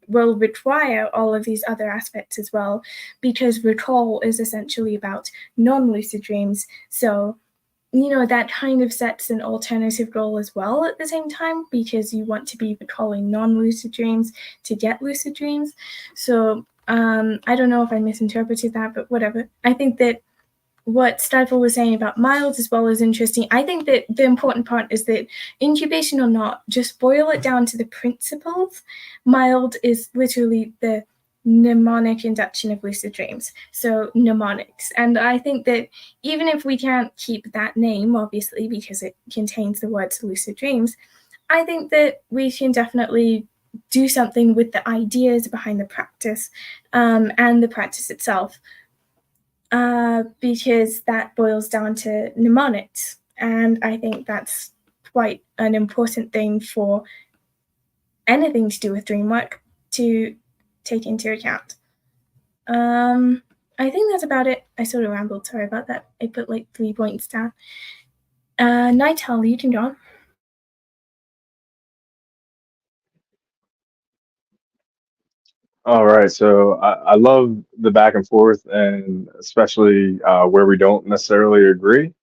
will require all of these other aspects as well, because recall is essentially about non-lucid dreams. So, you know, that kind of sets an alternative goal as well at the same time, because you want to be recalling non-lucid dreams to get lucid dreams. So I don't know if I misinterpreted that, but whatever. I think that what Stifle was saying about mild as well is interesting. I think that the important part is that, incubation or not, just boil it down to the principles. Mild is literally the mnemonic induction of lucid dreams, so mnemonics. And I think that even if we can't keep that name, obviously, because it contains the words lucid dreams, I think that we can definitely do something with the ideas behind the practice, and the practice itself, because that boils down to mnemonics. And I think that's quite an important thing for anything to do with dream work to take into account. I think that's about it. I sort of rambled, sorry about that. I put like 3 points down. Nighthall, you can go on. All right, so I love the back and forth, and especially where we don't necessarily agree.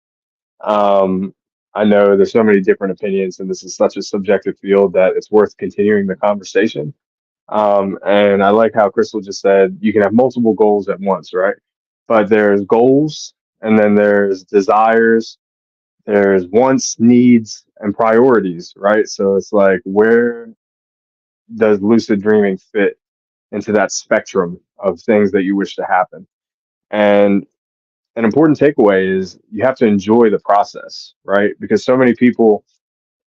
I know there's so many different opinions, and this is such a subjective field that it's worth continuing the conversation. And I like how Crystal just said you can have multiple goals at once, right? But there's goals, and then there's desires, there's wants, needs, and priorities, right? So it's like, where does lucid dreaming fit into that spectrum of things that you wish to happen? And an important takeaway is you have to enjoy the process, right? Because so many people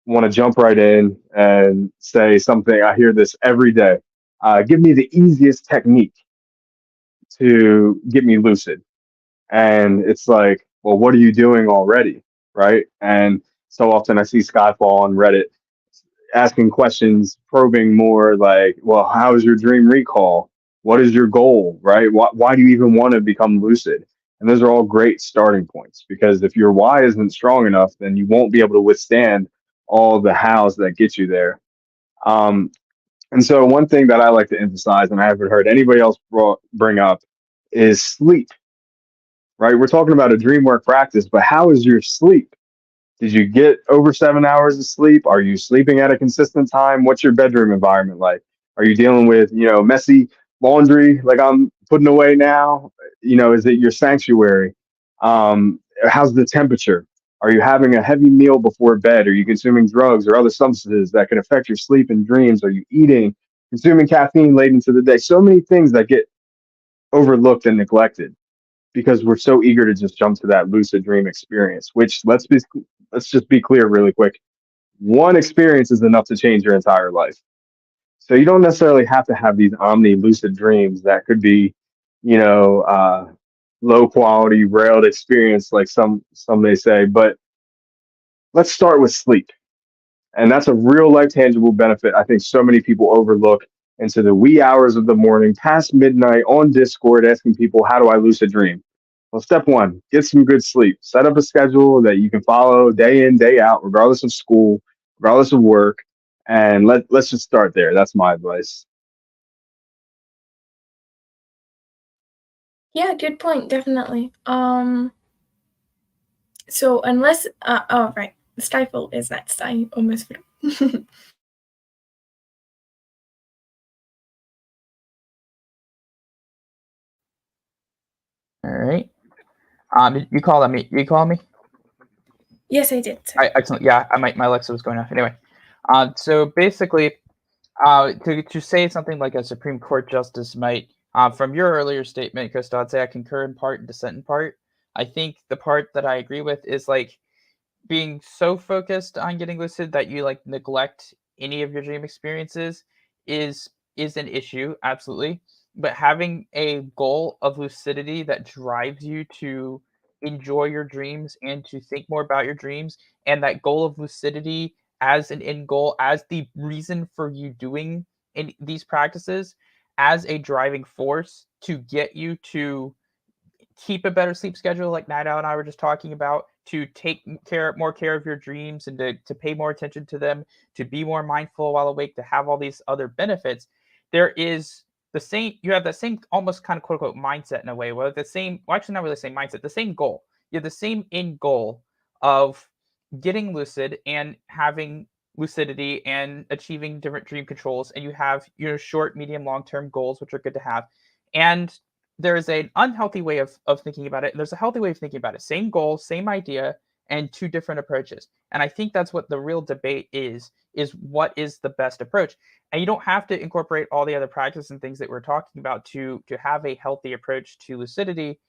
want to jump right in and say something. I hear this every day. Give me the easiest technique to get me lucid. And it's like, well, what are you doing already? Right. And so often I see Skyfall on Reddit asking questions, probing more like, well, how is your dream recall? What is your goal? Right. Why do you even want to become lucid? And those are all great starting points, because if your why isn't strong enough, then you won't be able to withstand all the hows that get you there. Um, and so one thing that I like to emphasize, and I haven't heard anybody else bring up, is sleep, right? We're talking about a dream work practice, but how is your sleep? Did you get over 7 hours of sleep? Are you sleeping at a consistent time? What's your bedroom environment like? Are you dealing with, messy laundry like I'm putting away now? Is it your sanctuary? How's the temperature? Are you having a heavy meal before bed? Are you consuming drugs or other substances that can affect your sleep and dreams? Are you eating, consuming caffeine late into the day? So many things that get overlooked and neglected because we're so eager to just jump to that lucid dream experience, which let's just be clear really quick. One experience is enough to change your entire life. So you don't necessarily have to have these omni lucid dreams that could be, you know, uh, low quality railed experience like some may say. But let's start with sleep. And that's a real life tangible benefit I think so many people overlook into the wee hours of the morning, past midnight on Discord, asking people, how do I lucid dream? Well, step one, get some good sleep. Set up a schedule that you can follow day in, day out, regardless of school, regardless of work. And let's just start there. That's my advice. Yeah, good point, definitely. So unless oh right, Skyfall is next. I almost forgot. All right. You call me? You call me? Yes, I did. Excellent. Yeah, my Alexa was going off. Anyway, so basically, to say something like a Supreme Court justice might, from your earlier statement, Krista, I'd say I concur in part and dissent in part. I think the part that I agree with is like being so focused on getting lucid that you like neglect any of your dream experiences is an issue, absolutely. But having a goal of lucidity that drives you to enjoy your dreams and to think more about your dreams, and that goal of lucidity as an end goal, as the reason for you doing these practices, as a driving force to get you to keep a better sleep schedule, like Night Owl and I were just talking about, to take more care of your dreams and to pay more attention to them, to be more mindful while awake, to have all these other benefits. There is you have that same almost kind of quote unquote mindset in a way, where the same, well, actually not really the same mindset, the same goal. You have the same end goal of getting lucid and having lucidity and achieving different dream controls, and you have your short, medium, long-term goals, which are good to have. And there is an unhealthy way of thinking about it, and there's a healthy way of thinking about it. Same goal, same idea, and two different approaches. And I think that's what the real debate is what is the best approach. And you don't have to incorporate all the other practices and things that we're talking about to have a healthy approach to lucidity.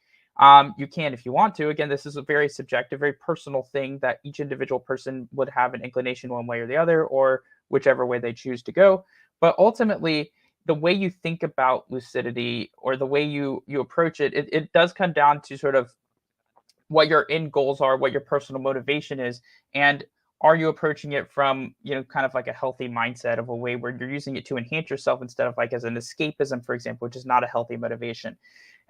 You can if you want to. Again, this is a very subjective, very personal thing that each individual person would have an inclination one way or the other, or whichever way they choose to go. But ultimately, the way you think about lucidity or the way you approach it, it does come down to sort of what your end goals are, what your personal motivation is, and are you approaching it from, kind of like a healthy mindset of a way where you're using it to enhance yourself instead of like as an escapism, for example, which is not a healthy motivation.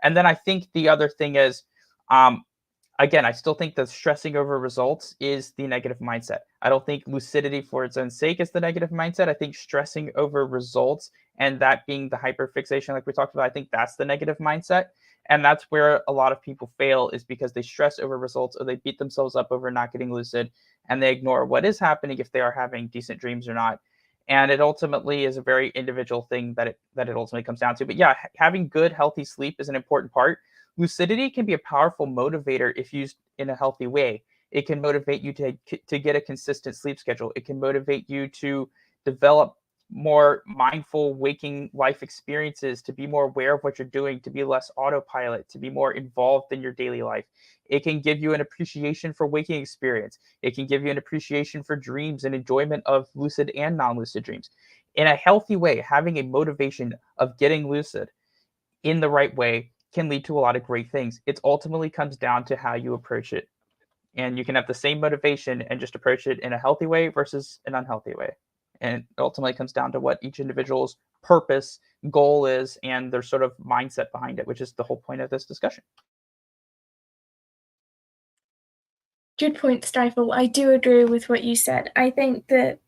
And then I think the other thing is, again, I still think that stressing over results is the negative mindset. I don't think lucidity for its own sake is the negative mindset. I think stressing over results and that being the hyperfixation, like we talked about, I think that's the negative mindset. And that's where a lot of people fail, is because they stress over results or they beat themselves up over not getting lucid, and they ignore what is happening if they are having decent dreams or not. And it ultimately is a very individual thing that it ultimately comes down to. But yeah, having good, healthy sleep is an important part. Lucidity can be a powerful motivator if used in a healthy way. It can motivate you to get a consistent sleep schedule. It can motivate you to develop more mindful waking life experiences, to be more aware of what you're doing, to be less autopilot, to be more involved in your daily life. It can give you an appreciation for waking experience. It can give you an appreciation for dreams and enjoyment of lucid and non-lucid dreams. In a healthy way, having a motivation of getting lucid in the right way can lead to a lot of great things. It ultimately comes down to how you approach it. And you can have the same motivation and just approach it in a healthy way versus an unhealthy way. And it ultimately comes down to what each individual's purpose, goal is, and their sort of mindset behind it, which is the whole point of this discussion. Good point, Stifle. I do agree with what you said. I think that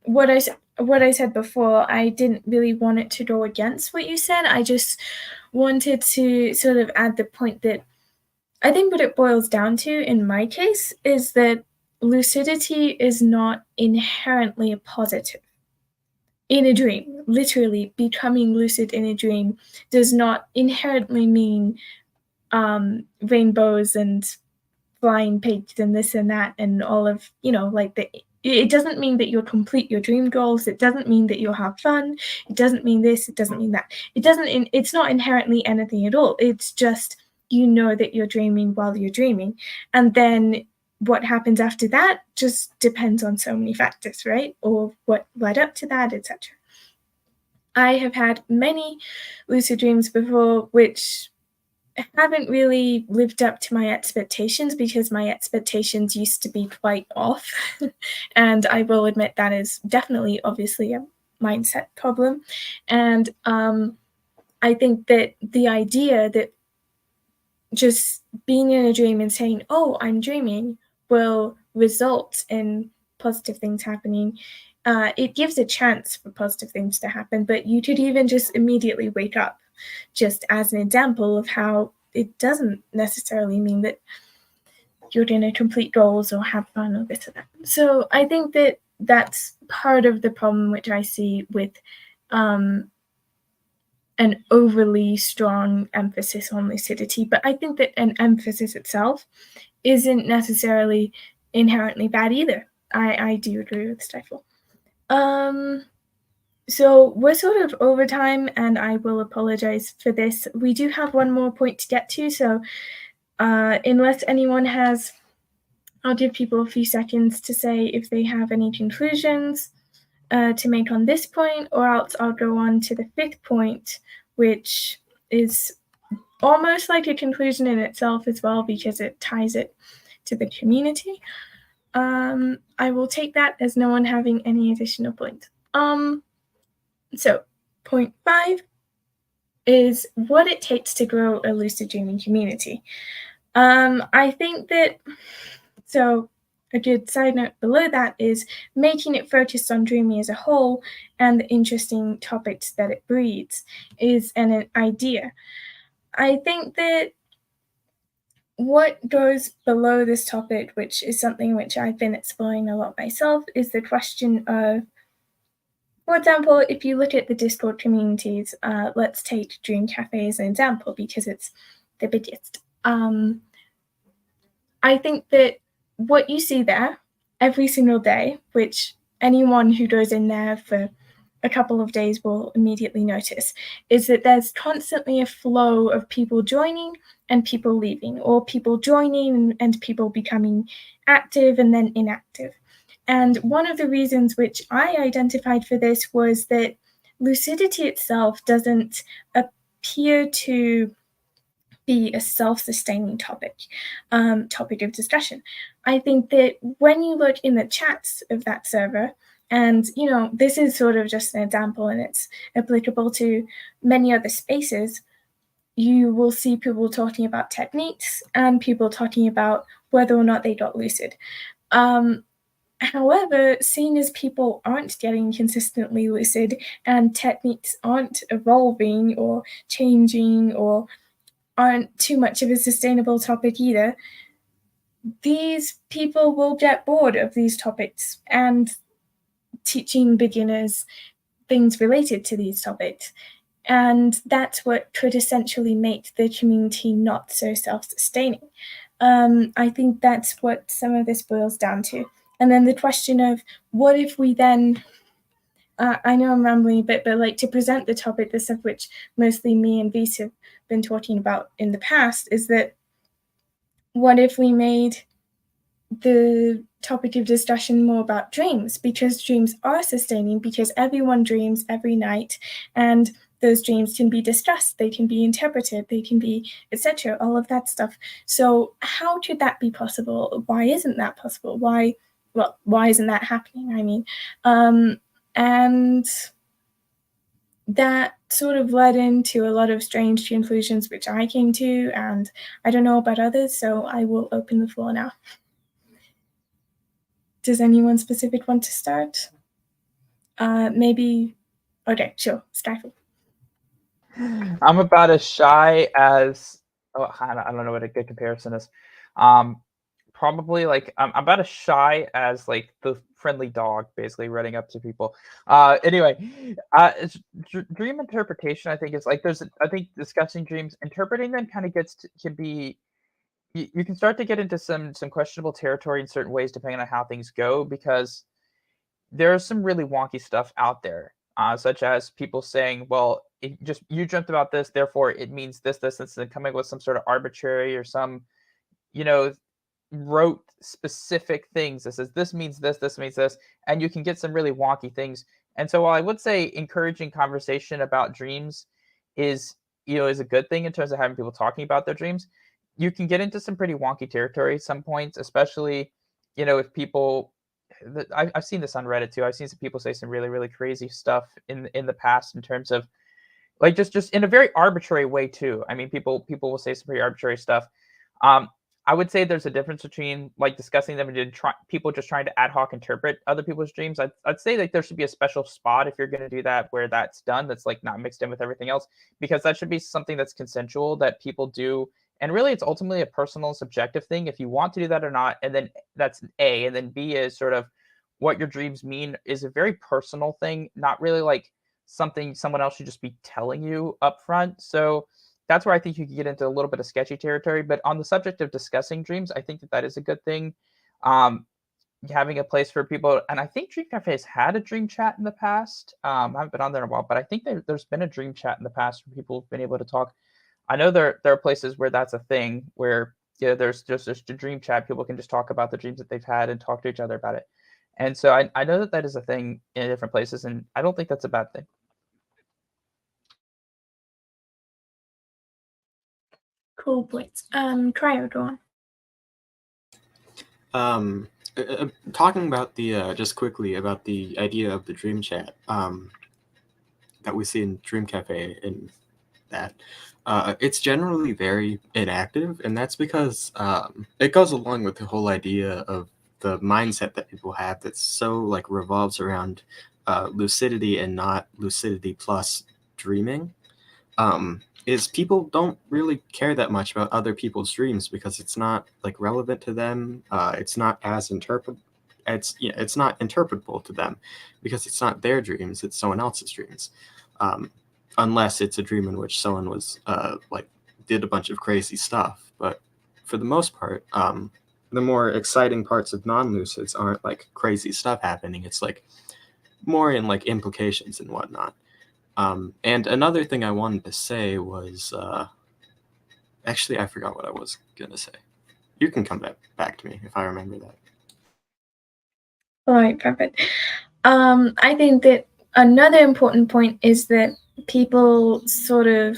what I said before, I didn't really want it to go against what you said. I just wanted to sort of add the point that I think what it boils down to in my case is that lucidity is not inherently a positive. In a dream, literally becoming lucid in a dream does not inherently mean rainbows and flying pigs and this and that and all of, it doesn't mean that you'll complete your dream goals. It doesn't mean that you'll have fun. It doesn't mean this. It doesn't mean that. It's not inherently anything at all. It's just, that you're dreaming while you're dreaming. And then what happens after that just depends on so many factors, right? Or what led up to that, etc. I have had many lucid dreams before, which haven't really lived up to my expectations because my expectations used to be quite off. And I will admit that is definitely, obviously, a mindset problem. And I think that the idea that just being in a dream and saying, oh, I'm dreaming, will result in positive things happening. It gives a chance for positive things to happen, but you could even just immediately wake up, just as an example of how it doesn't necessarily mean that you're going to complete goals or have fun or this or that. So I think that that's part of the problem which I see with an overly strong emphasis on lucidity. But I think that an emphasis itself isn't necessarily inherently bad either. I do agree with Stifle. So we're sort of over time, and I will apologize for this. We do have one more point to get to, so unless anyone has, I'll give people a few seconds to say if they have any conclusions to make on this point, or else I'll go on to the fifth point, which is almost like a conclusion in itself as well, because it ties it to the community. I will take that as no one having any additional points. So, point 5 is what it takes to grow a lucid dreaming community. I think that, so a good side note below that is making it focused on dreaming as a whole and the interesting topics that it breeds is an idea. I think that what goes below this topic, which is something which I've been exploring a lot myself, is the question of, for example, if you look at the Discord communities, let's take Dream Cafe as an example because it's the biggest. I think that what you see there every single day, which anyone who goes in there for a couple of days will immediately notice, is that there's constantly a flow of people joining and people leaving, or people joining and people becoming active and then inactive. And one of the reasons which I identified for this was that lucidity itself doesn't appear to be a self-sustaining topic of discussion. I think that when you look in the chats of that server, and this is sort of just an example and it's applicable to many other spaces, you will see people talking about techniques and people talking about whether or not they got lucid. However, seeing as people aren't getting consistently lucid and techniques aren't evolving or changing or aren't too much of a sustainable topic either, these people will get bored of these topics and teaching beginners things related to these topics. And that's what could essentially make the community not so self-sustaining. I think that's what some of this boils down to. And then the question of what if we then, I know I'm rambling a bit, but like to present the topic, the stuff which mostly me and Vise have been talking about in the past, is that what if we made the topic of discussion more about dreams, because dreams are sustaining, because everyone dreams every night, and those dreams can be discussed, they can be interpreted, they can be etc., all of that stuff. So how could that be possible? Why isn't that possible? Why isn't that happening? I mean, and that sort of led into a lot of strange conclusions which I came to, and I don't know about others, so I will open the floor now. Does anyone specific want to start? Maybe. Okay, sure. Skyfall. I'm about as shy as I don't know what a good comparison is. Probably like I'm about as shy as like the friendly dog, basically running up to people. Anyway, dream interpretation. I think is like I think discussing dreams, interpreting them kind of can be. You can start to get into some questionable territory in certain ways depending on how things go, because there's some really wonky stuff out there, such as people saying, well, you dreamt about this, therefore it means this, and coming with some sort of arbitrary or some, wrote specific things that says this means this means this, and you can get some really wonky things. And so while I would say encouraging conversation about dreams is a good thing in terms of having people talking about their dreams, you can get into some pretty wonky territory at some points, especially, if people, I've seen this on Reddit too. I've seen some people say some really, really crazy stuff in the past in terms of like just in a very arbitrary way too. I mean, people will say some pretty arbitrary stuff. I would say there's a difference between like discussing them and people just trying to ad hoc interpret other people's dreams. I'd say like there should be a special spot if you're going to do that where that's done, that's like not mixed in with everything else, because that should be something that's consensual that people do. And really, it's ultimately a personal, subjective thing if you want to do that or not. And then that's A. And then B is sort of what your dreams mean is a very personal thing, not really like something someone else should just be telling you up front. So that's where I think you can get into a little bit of sketchy territory. But on the subject of discussing dreams, I think that is a good thing. Having a place for people, and I think Dream Cafe has had a dream chat in the past. I haven't been on there in a while, but I think there's been a dream chat in the past where people have been able to talk. I know there are places where that's a thing, where there's just a dream chat. People can just talk about the dreams that they've had and talk to each other about it. And so I know that is a thing in different places, and I don't think that's a bad thing. Cool points. Cryo, go on. Talking about the just quickly about the idea of the dream chat that we see in Dream Cafe, and that it's generally very inactive, and that's because it goes along with the whole idea of the mindset that people have that's so like revolves around lucidity and not lucidity plus dreaming. Is people don't really care that much about other people's dreams because it's not like relevant to them. It's not as it's not interpretable to them because it's not their dreams, it's someone else's dreams. Unless it's a dream in which someone was like did a bunch of crazy stuff. But for the most part, the more exciting parts of non-lucids aren't like crazy stuff happening. It's like more in like implications and whatnot. And another thing I wanted to say was, actually, I forgot what I was going to say. You can come back to me if I remember that. All right, perfect. I think that another important point is that people sort of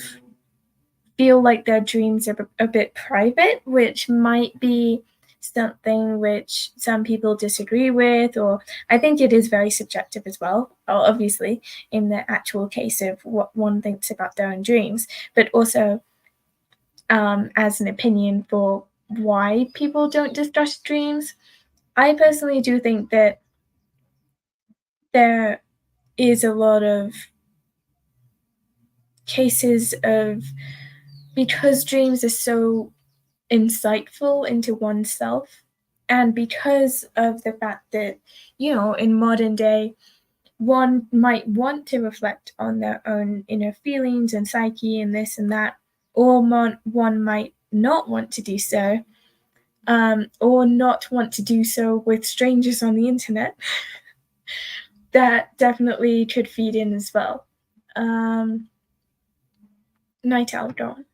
feel like their dreams are a bit private, which might be something which some people disagree with, or I think it is very subjective as well, obviously, in the actual case of what one thinks about their own dreams, but also as an opinion for why people don't discuss dreams. I personally do think that there is a lot of cases of, because dreams are so insightful into oneself, and because of the fact that, in modern day, one might want to reflect on their own inner feelings and psyche and this and that, or one might not want to do so, or not want to do so with strangers on the internet. That definitely could feed in as well. Night Owl, Dawn.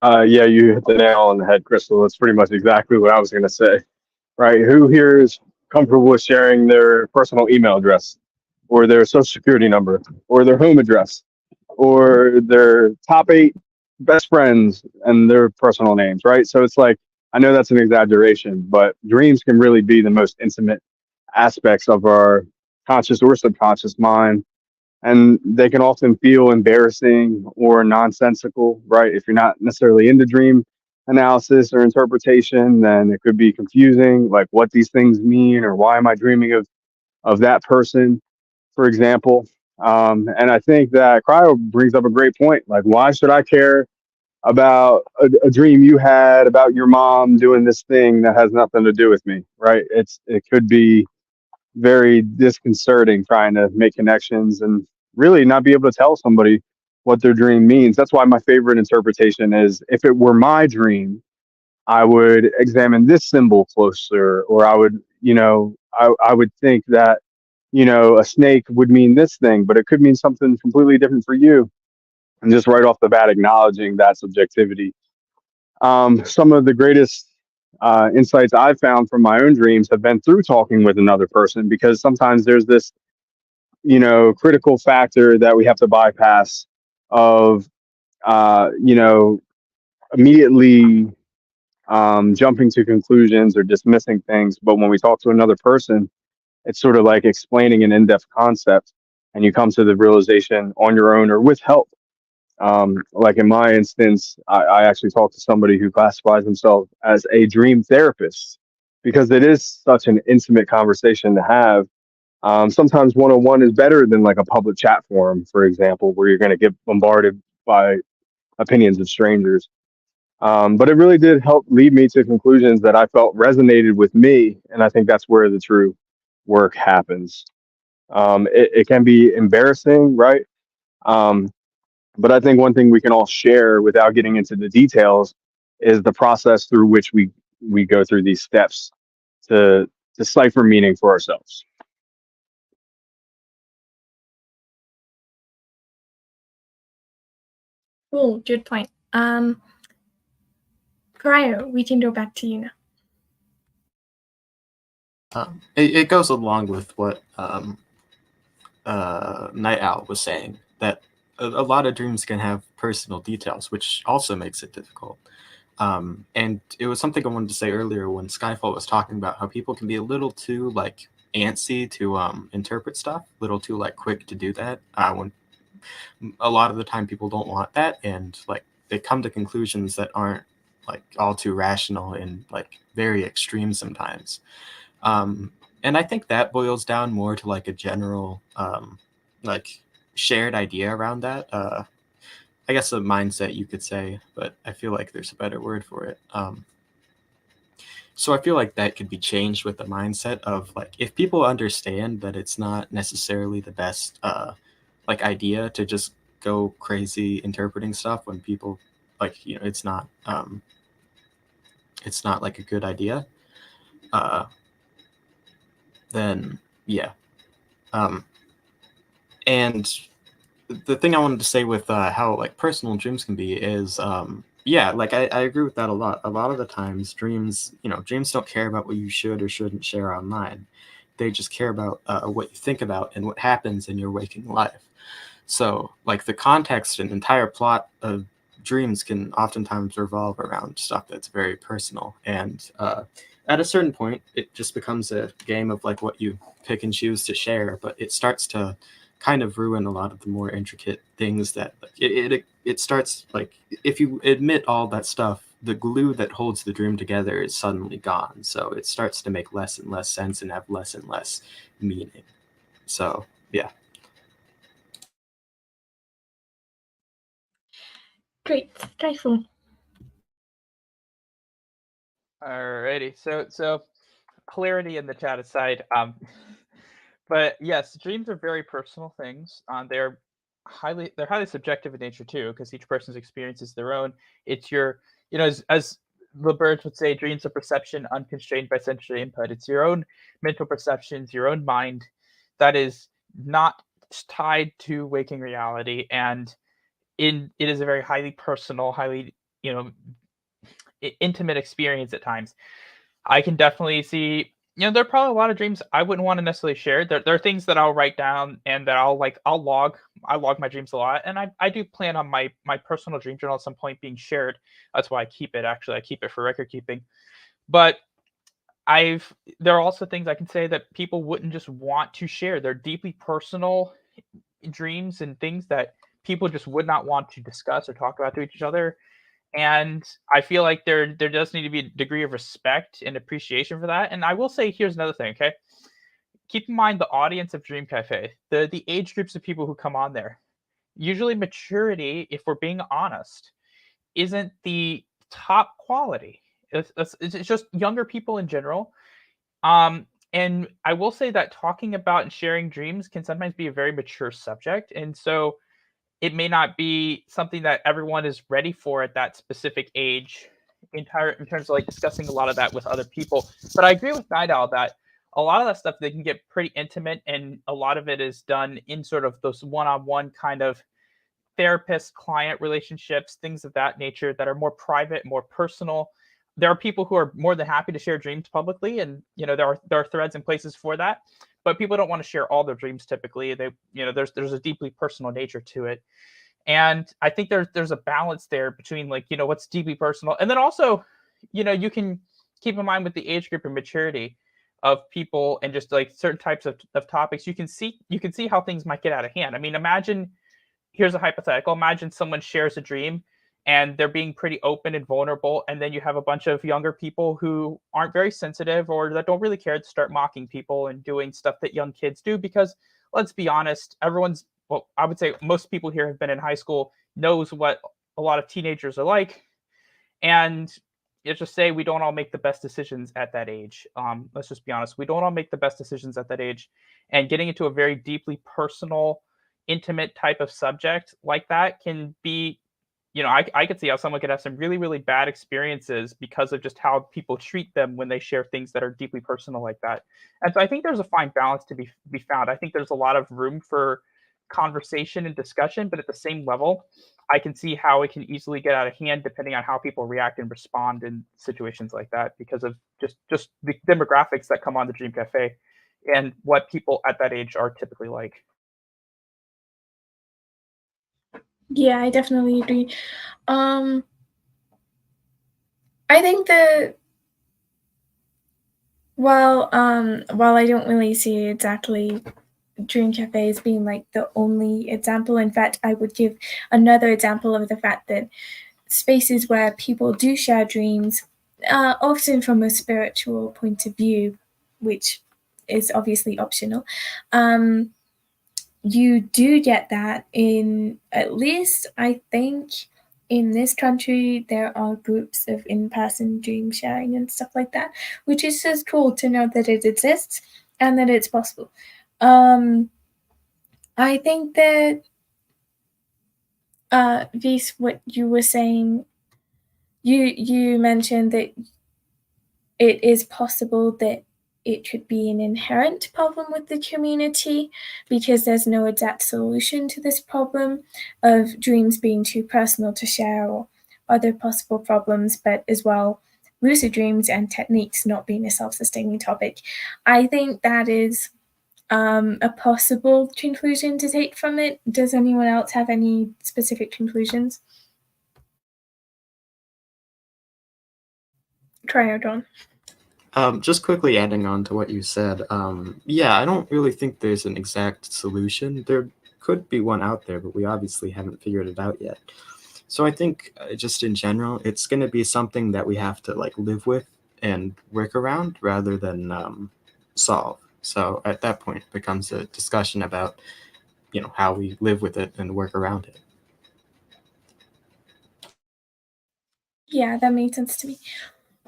Yeah, you hit the nail on the head, Crystal. That's pretty much exactly what I was going to say. Right? Who here is comfortable with sharing their personal email address, or their social security number, or their home address, or their top 8 best friends and their personal names? Right? So it's like, I know that's an exaggeration, but dreams can really be the most intimate aspects of our conscious or subconscious mind, and they can often feel embarrassing or nonsensical, right? If you're not necessarily into dream analysis or interpretation, then it could be confusing, like what these things mean, or why am I dreaming of that person, for example. And I think that Cryo brings up a great point. Like, why should I care about a dream you had about your mom doing this thing that has nothing to do with me, right? It could be very disconcerting trying to make connections and really not be able to tell somebody what their dream means. That's why my favorite interpretation is, if it were my dream, I would examine this symbol closer, or I would, I would think that, a snake would mean this thing, but it could mean something completely different for you. And just right off the bat, acknowledging that subjectivity. Some of the greatest insights I've found from my own dreams have been through talking with another person, because sometimes there's this, critical factor that we have to bypass of, immediately jumping to conclusions or dismissing things. But when we talk to another person, it's sort of like explaining an in-depth concept, and you come to the realization on your own or with help. Like in my instance, I actually talked to somebody who classifies himself as a dream therapist, because it is such an intimate conversation to have. Sometimes one-on-one is better than like a public chat forum, for example, where you're going to get bombarded by opinions of strangers. But it really did help lead me to conclusions that I felt resonated with me, and I think that's where the true work happens. It can be embarrassing, right? Um, but I think one thing we can all share, without getting into the details, is the process through which we go through these steps to decipher meaning for ourselves. Cool, good point. Cryo, we can go back to you now. It goes along with what Night Owl was saying, that a lot of dreams can have personal details, which also makes it difficult. And it was something I wanted to say earlier when Skyfall was talking about how people can be a little too like antsy to interpret stuff, a little too like quick to do that. When a lot of the time people don't want that, and like they come to conclusions that aren't like all too rational and like very extreme sometimes. And I think that boils down more to like a general like shared idea around that. I guess a mindset, you could say, but I feel like there's a better word for it. So I feel like that could be changed with the mindset of like, if people understand that it's not necessarily the best like idea to just go crazy interpreting stuff when people like, it's not like a good idea. Then yeah. And the thing I wanted to say with how like personal dreams can be is yeah, like I agree with that a lot. A lot of the times dreams don't care about what you should or shouldn't share online. They just care about what you think about and what happens in your waking life. So like the context and entire plot of dreams can oftentimes revolve around stuff that's very personal. And at a certain point, it just becomes a game of like what you pick and choose to share, but it starts to kind of ruin a lot of the more intricate things that like, it starts like, if you admit all that stuff, the glue that holds the dream together is suddenly gone. So it starts to make less and less sense and have less and less meaning. So yeah. Great, Skyfall. Alrighty, so hilarity in the chat aside, but yes, dreams are very personal things. They're highly subjective in nature too, because each person's experience is their own. It's your, as the birds would say, dreams are perception unconstrained by sensory input. It's your own mental perceptions, your own mind that is not tied to waking reality, and it is a very highly personal, highly you know intimate experience at times. I can definitely see, there are probably a lot of dreams I wouldn't want to necessarily share. There are things that I'll write down and that I'll log. I log my dreams a lot, and I do plan on my personal dream journal at some point being shared. That's why I keep it. Actually, I keep it for record keeping. But there are also things I can say that people wouldn't just want to share. They're deeply personal dreams and things that people just would not want to discuss or talk about to each other. And I feel like there does need to be a degree of respect and appreciation for that. And I will say, here's another thing, okay? Keep in mind the audience of Dream Cafe, the age groups of people who come on there. Usually maturity, if we're being honest, isn't the top quality. It's just younger people in general. And I will say that talking about and sharing dreams can sometimes be a very mature subject. And so it may not be something that everyone is ready for at that specific age in terms of like discussing a lot of that with other people. But I agree with Night Owl that a lot of that stuff, they can get pretty intimate, and a lot of it is done in sort of those one-on-one kind of therapist client relationships, things of that nature that are more private, more personal. There are people who are more than happy to share dreams publicly, and there are threads and places for that. But people don't want to share all their dreams typically. There's a deeply personal nature to it. And I think there's a balance there between like, what's deeply personal. And then also, you can keep in mind with the age group and maturity of people and just like certain types of topics, you can see how things might get out of hand. I mean, here's a hypothetical. Imagine someone shares a dream and they're being pretty open and vulnerable. And then you have a bunch of younger people who aren't very sensitive or that don't really care to start mocking people and doing stuff that young kids do. Because let's be honest, I would say most people here have been in high school, knows what a lot of teenagers are like. And let's just say we don't all make the best decisions at that age. Let's just be honest. We don't all make the best decisions at that age. And getting into a very deeply personal, intimate type of subject like that can be, I could see how someone could have some really, really bad experiences because of just how people treat them when they share things that are deeply personal like that. And so I think there's a fine balance to be found. I think there's a lot of room for conversation and discussion, but at the same level, I can see how it can easily get out of hand depending on how people react and respond in situations like that because of just the demographics that come on the Dream Cafe and what people at that age are typically like. Yeah, I definitely agree. I think that while I don't really see exactly Dream Cafe as being like the only example, in fact, I would give another example of the fact that spaces where people do share dreams, often from a spiritual point of view, which is obviously optional, you do get that in, at least I think in this country, there are groups of in-person dream sharing and stuff like that, which is just cool to know that it exists and that it's possible. I think that, Vis, what you were saying, you mentioned that it is possible that it could be an inherent problem with the community because there's no exact solution to this problem of dreams being too personal to share or other possible problems, but as well, lucid dreams and techniques not being a self-sustaining topic. I think that is a possible conclusion to take from it. Does anyone else have any specific conclusions? Try or John. Just quickly adding on to what you said, yeah, I don't really think there's an exact solution. There could be one out there, but we obviously haven't figured it out yet. So I think just in general, it's going to be something that we have to like live with and work around rather than solve. So at that point, it becomes a discussion about, how we live with it and work around it. Yeah, that made sense to me.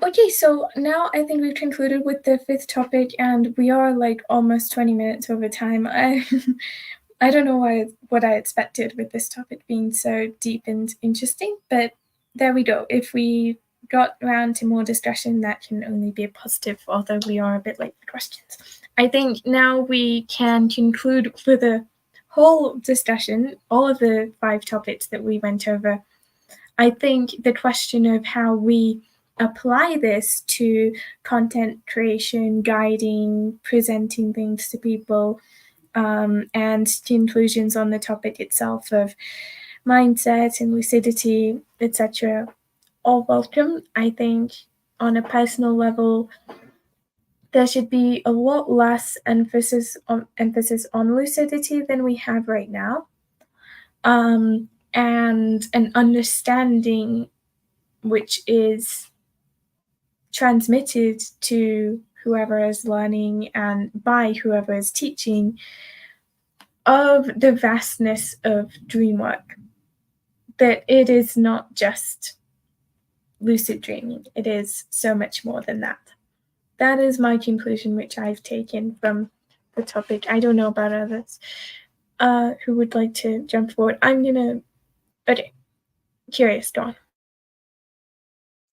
Okay, so now I think we've concluded with the fifth topic, and we are like almost 20 minutes over time. I don't know what I expected with this topic being so deep and interesting, but there we go. If we got around to more discussion, that can only be a positive, although we are a bit late for questions. I think now we can conclude for the whole discussion, all of the 5 topics that we went over. I think the question of how we apply this to content creation, guiding, presenting things to people, and conclusions on the topic itself of mindset and lucidity, etc., all welcome. I think on a personal level, there should be a lot less emphasis on lucidity than we have right now, and an understanding which is transmitted to whoever is learning and by whoever is teaching of the vastness of dream work, that it is not just lucid dreaming, it is so much more than that. That is my conclusion, which I've taken from the topic. I don't know about others who would like to jump forward. Okay, curious, go on.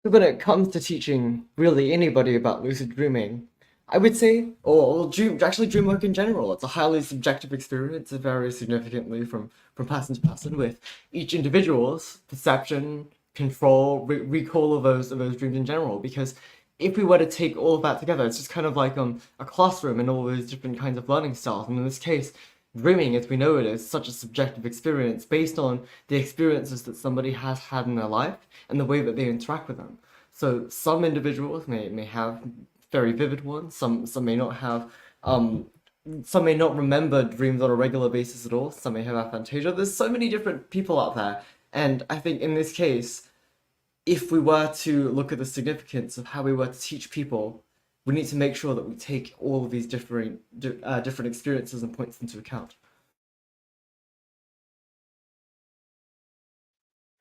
So when it comes to teaching really anybody about lucid dreaming, I would say, or dream work in general, it's a highly subjective experience. It varies significantly from person to person, with each individual's perception, control, recall of those dreams in general. Because if we were to take all of that together, it's just kind of like a classroom and all those different kinds of learning styles. And in this case, dreaming, as we know it, is such a subjective experience based on the experiences that somebody has had in their life and the way that they interact with them. So some individuals may have very vivid ones. Some may not have. Some may not remember dreams on a regular basis at all. Some may have aphantasia. There's so many different people out there, and I think in this case, if we were to look at the significance of how we were to teach people, we need to make sure that we take all of these different experiences and points into account.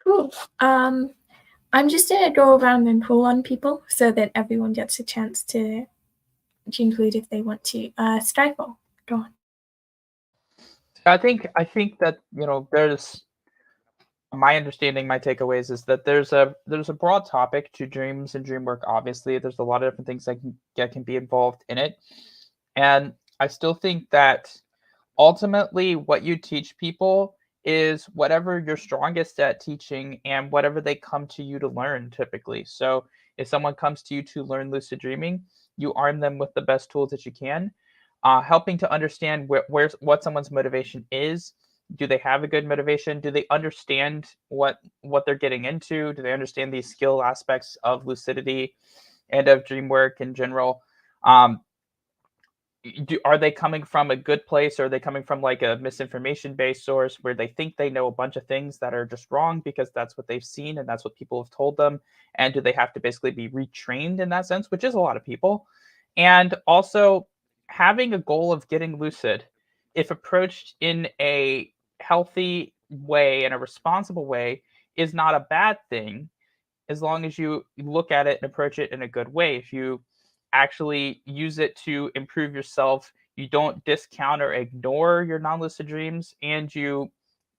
Cool. I'm just gonna go around and pull on people so that everyone gets a chance to conclude if they want to. Skyfall, go on. I think that there's my understanding, my takeaways is that there's a broad topic to dreams and dream work. Obviously, there's a lot of different things that can be involved in it, and I still think that ultimately what you teach people is whatever you're strongest at teaching and whatever they come to you to learn typically. So if someone comes to you to learn lucid dreaming, you arm them with the best tools that you can, helping to understand what someone's motivation is. Do they have a good motivation? Do they understand what they're getting into? Do they understand these skill aspects of lucidity and of dream work in general? Are they coming from a good place, or are they coming from like a misinformation based source where they think they know a bunch of things that are just wrong because that's what they've seen and that's what people have told them? And do they have to basically be retrained in that sense, which is a lot of people? And also having a goal of getting lucid, if approached in a healthy way and a responsible way, is not a bad thing as long as you look at it and approach it in a good way. If you actually use it to improve yourself, you don't discount or ignore your non-lucid dreams, and you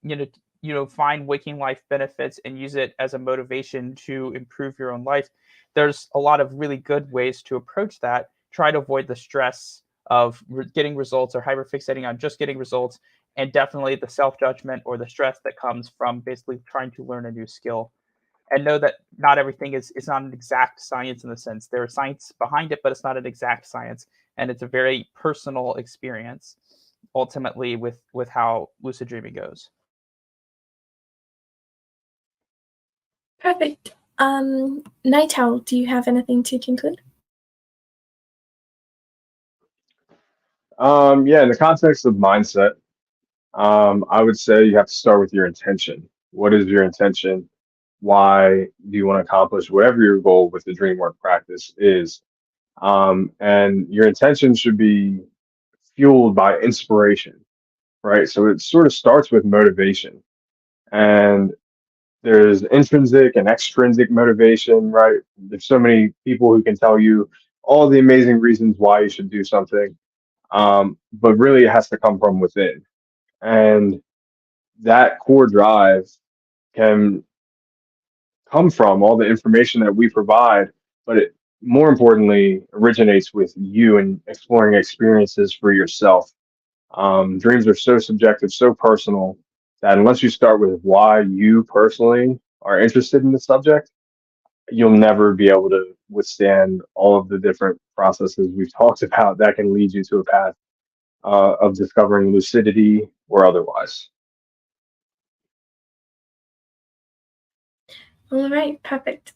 know find waking life benefits and use it as a motivation to improve your own life. There's a lot of really good ways to approach that. Try to avoid the stress of getting results or hyperfixating on just getting results, and definitely the self-judgment or the stress that comes from basically trying to learn a new skill. And know that not everything is it's not an exact science in the sense there is science behind it, but it's not an exact science, and it's a very personal experience ultimately with how lucid dreaming goes. Perfect. Night Owl, do you have anything to conclude? Yeah, in the context of mindset, I would say you have to start with your intention. What is your intention? Why do you want to accomplish whatever your goal with the dream work practice is? And your intention should be fueled by inspiration, right? So it sort of starts with motivation. And there's intrinsic and extrinsic motivation, right? There's so many people who can tell you all the amazing reasons why you should do something, but really it has to come from within. And that core drive can come from all the information that we provide, but it more importantly originates with you and exploring experiences for yourself. Dreams are so subjective, so personal that unless you start with why you personally are interested in the subject, you'll never be able to withstand all of the different processes we've talked about that can lead you to a path of discovering lucidity or otherwise. All right, perfect.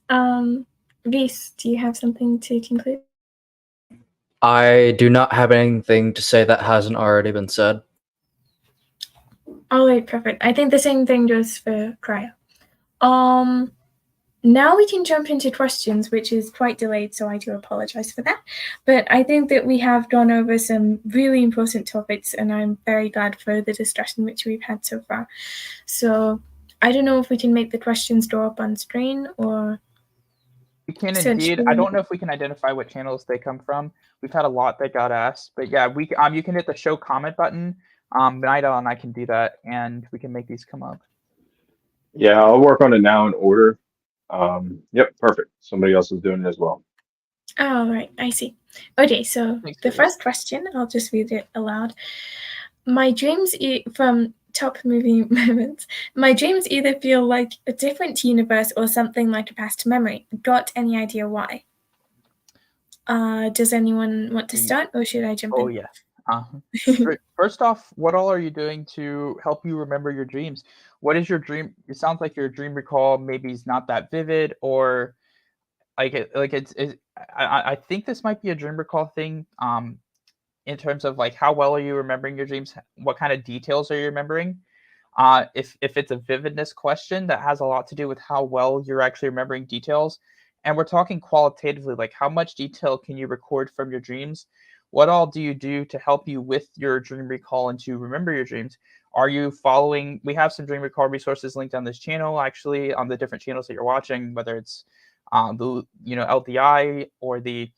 Reese, do you have something to conclude? I do not have anything to say that hasn't already been said. All right, perfect. I think the same thing goes for Cryo. Now we can jump into questions, which is quite delayed, so I do apologize for that. But I think that we have gone over some really important topics, and I'm very glad for the discussion which we've had so far. So I don't know if we can make the questions go up on screen or... We can indeed. I don't know if we can identify what channels they come from. We've had a lot that got asked, but yeah, you can hit the show comment button. Nida and I can do that, and we can make these come up. Yeah, I'll work on it now in order. Yep, perfect. Somebody else is doing it as well. Oh, right, I see. Okay, so Thanks, the Grace. first question, I'll just read it aloud. My dreams from Top Movie Moments. My dreams either feel like a different universe or something like a past memory. Got any idea why? Does anyone want to start, or should I jump in? Oh, yeah. First off, what all are you doing to help you remember your dreams? What is your dream? It sounds like your dream recall maybe is not that vivid, or I think this might be a dream recall thing. In terms of like how well are you remembering your dreams? What kind of details are you remembering? If it's a vividness question, that has a lot to do with how well you're actually remembering details. And we're talking qualitatively, like how much detail can you record from your dreams? What all do you do to help you with your dream recall and to remember your dreams? Are you following? We have some dream recall resources linked on this channel, actually, on the different channels that you're watching, whether it's the LDI or the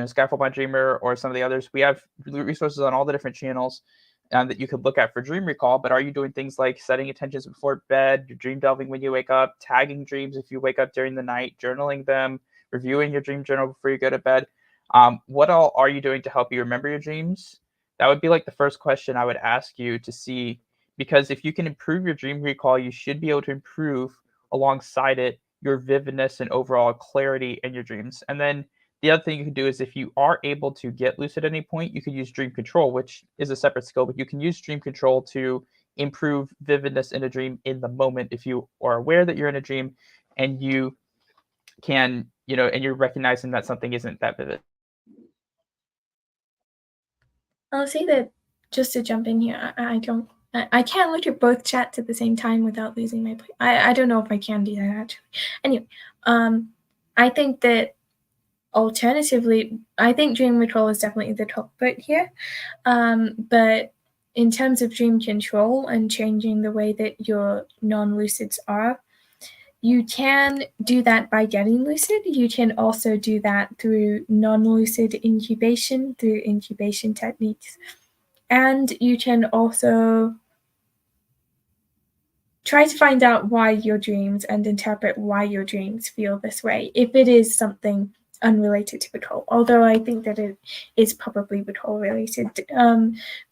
Scaffold My Dreamer or some of the others. We have resources on all the different channels that you could look at for dream recall. But are you doing things like setting intentions before bed, your dream delving when you wake up, tagging dreams if you wake up during the night, journaling them, reviewing your dream journal before you go to bed? What all are you doing to help you remember your dreams? That would be like the first question I would ask you to see, because if you can improve your dream recall, you should be able to improve alongside it your vividness and overall clarity in your dreams. And then the other thing you can do is if you are able to get lucid at any point, you could use dream control, which is a separate skill, but you can use dream control to improve vividness in a dream in the moment if you are aware that you're in a dream and you can, and you're recognizing that something isn't that vivid. I'll say that just to jump in here, I can't look at both chats at the same time without losing my place. I don't know if I can do that actually. Anyway, I think that alternatively, I think dream recall is definitely the top bit here. But in terms of dream control and changing the way that your non-lucids are, you can do that by getting lucid. You can also do that through non-lucid incubation, through incubation techniques. And you can also try to find out why your dreams and interpret why your dreams feel this way, if it is something unrelated to recall, although I think that it is probably recall related.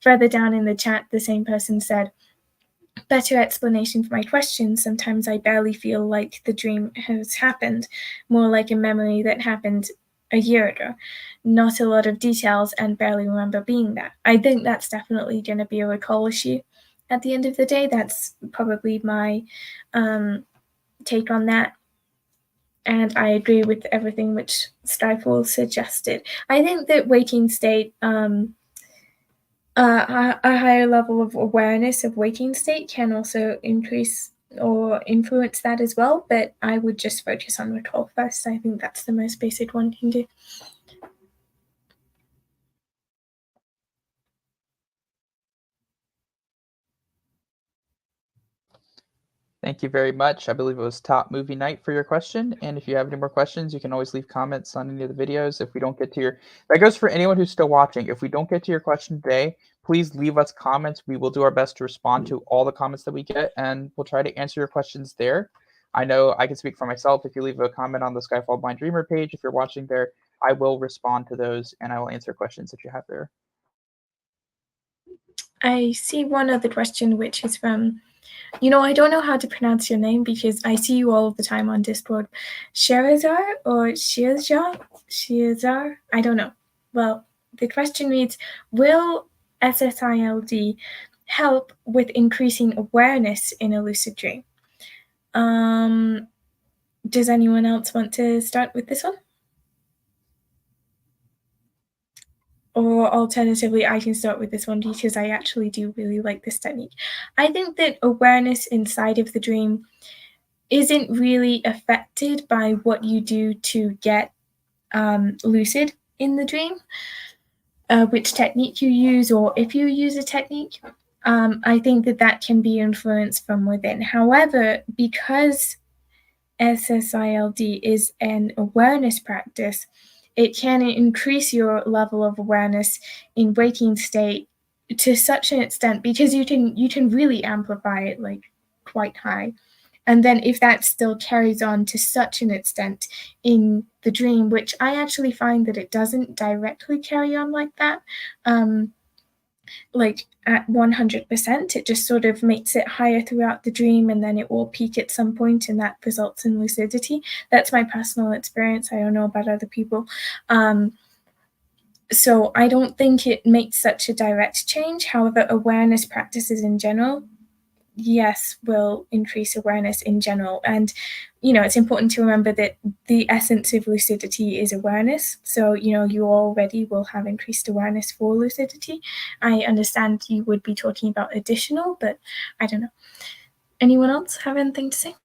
Further down in the chat, the same person said, better explanation for my question. Sometimes I barely feel like the dream has happened, more like a memory that happened a year ago. Not a lot of details and barely remember being there. I think that's definitely going to be a recall issue. At the end of the day, that's probably my take on that. And I agree with everything which Skyfall suggested. I think that waking state, a higher level of awareness of waking state can also increase or influence that as well. But I would just focus on recall first. I think that's the most basic one can do. Thank you very much. I believe it was Top Movie Night for your question. And if you have any more questions, you can always leave comments on any of the videos. If we don't get to your, that goes for anyone who's still watching. If we don't get to your question today, please leave us comments. We will do our best to respond to all the comments that we get, and we'll try to answer your questions there. I know I can speak for myself. If you leave a comment on the Skyfall Blind Dreamer page, if you're watching there, I will respond to those and I will answer questions that you have there. I see one other question, which is from, I don't know how to pronounce your name because I see you all the time on Discord. Sherazar or Shiazar? I don't know. Well, the question reads, will SSILD help with increasing awareness in a lucid dream? Does anyone else want to start with this one? Or alternatively, I can start with this one because I actually do really like this technique. I think that awareness inside of the dream isn't really affected by what you do to get lucid in the dream, which technique you use, or if you use a technique. I think that can be influenced from within. However, because SSILD is an awareness practice, it can increase your level of awareness in waking state to such an extent, because you can really amplify it like quite high. And then if that still carries on to such an extent in the dream, which I actually find that it doesn't directly carry on like that, like at 100%, it just sort of makes it higher throughout the dream, and then it will peak at some point, and that results in lucidity. That's my personal experience. I don't know about other people. So I don't think it makes such a direct change. However, awareness practices in general, yes, will increase awareness in general. And, it's important to remember that the essence of lucidity is awareness. So, you already will have increased awareness for lucidity. I understand you would be talking about additional, but I don't know. Anyone else have anything to say?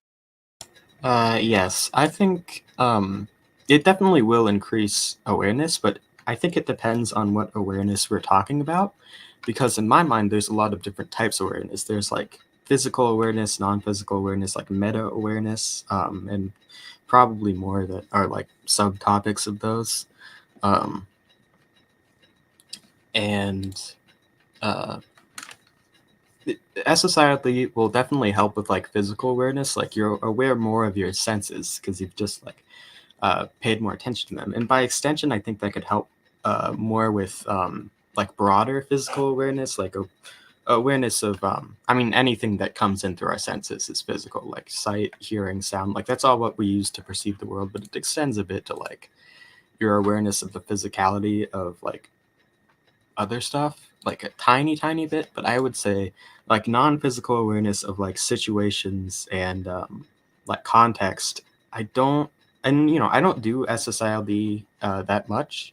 Yes, I think it definitely will increase awareness, but I think it depends on what awareness we're talking about, because in my mind, there's a lot of different types of awareness. There's like physical awareness, non-physical awareness, like meta awareness, and probably more that are like subtopics of those. SSILD will definitely help with like physical awareness. Like you're aware more of your senses because you've just like paid more attention to them, and by extension, I think that could help more with like broader physical awareness, like awareness of anything that comes in through our senses is physical, like sight, hearing, sound. Like that's all what we use to perceive the world, but it extends a bit to like your awareness of the physicality of like other stuff, like a tiny bit. But I would say like non-physical awareness of like situations and like context. I don't do SSILD that much,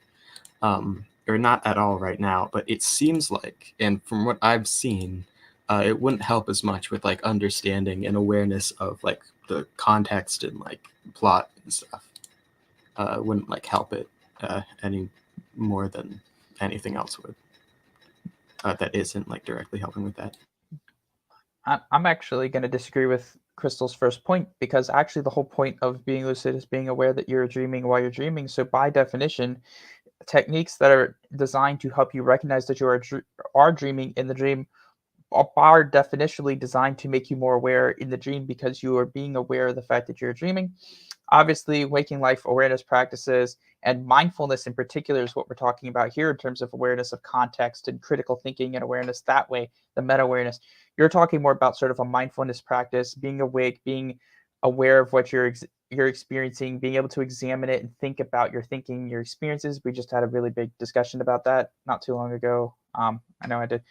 or not at all right now, but it seems like, and from what I've seen, it wouldn't help as much with like understanding and awareness of like the context and like plot and stuff. Wouldn't like help it any more than anything else would. That isn't like directly helping with that. I'm actually going to disagree with Crystal's first point, because actually the whole point of being lucid is being aware that you're dreaming while you're dreaming. So by definition, techniques that are designed to help you recognize that you are dreaming in the dream are definitionally designed to make you more aware in the dream, because you are being aware of the fact that you're dreaming. Obviously, waking life awareness practices and mindfulness in particular is what we're talking about here in terms of awareness of context and critical thinking and awareness that way, the meta awareness. You're talking more about sort of a mindfulness practice, being awake, being aware of what you're experiencing, being able to examine it and think about your thinking, your experiences. We just had a really big discussion about that not too long ago. I know I did.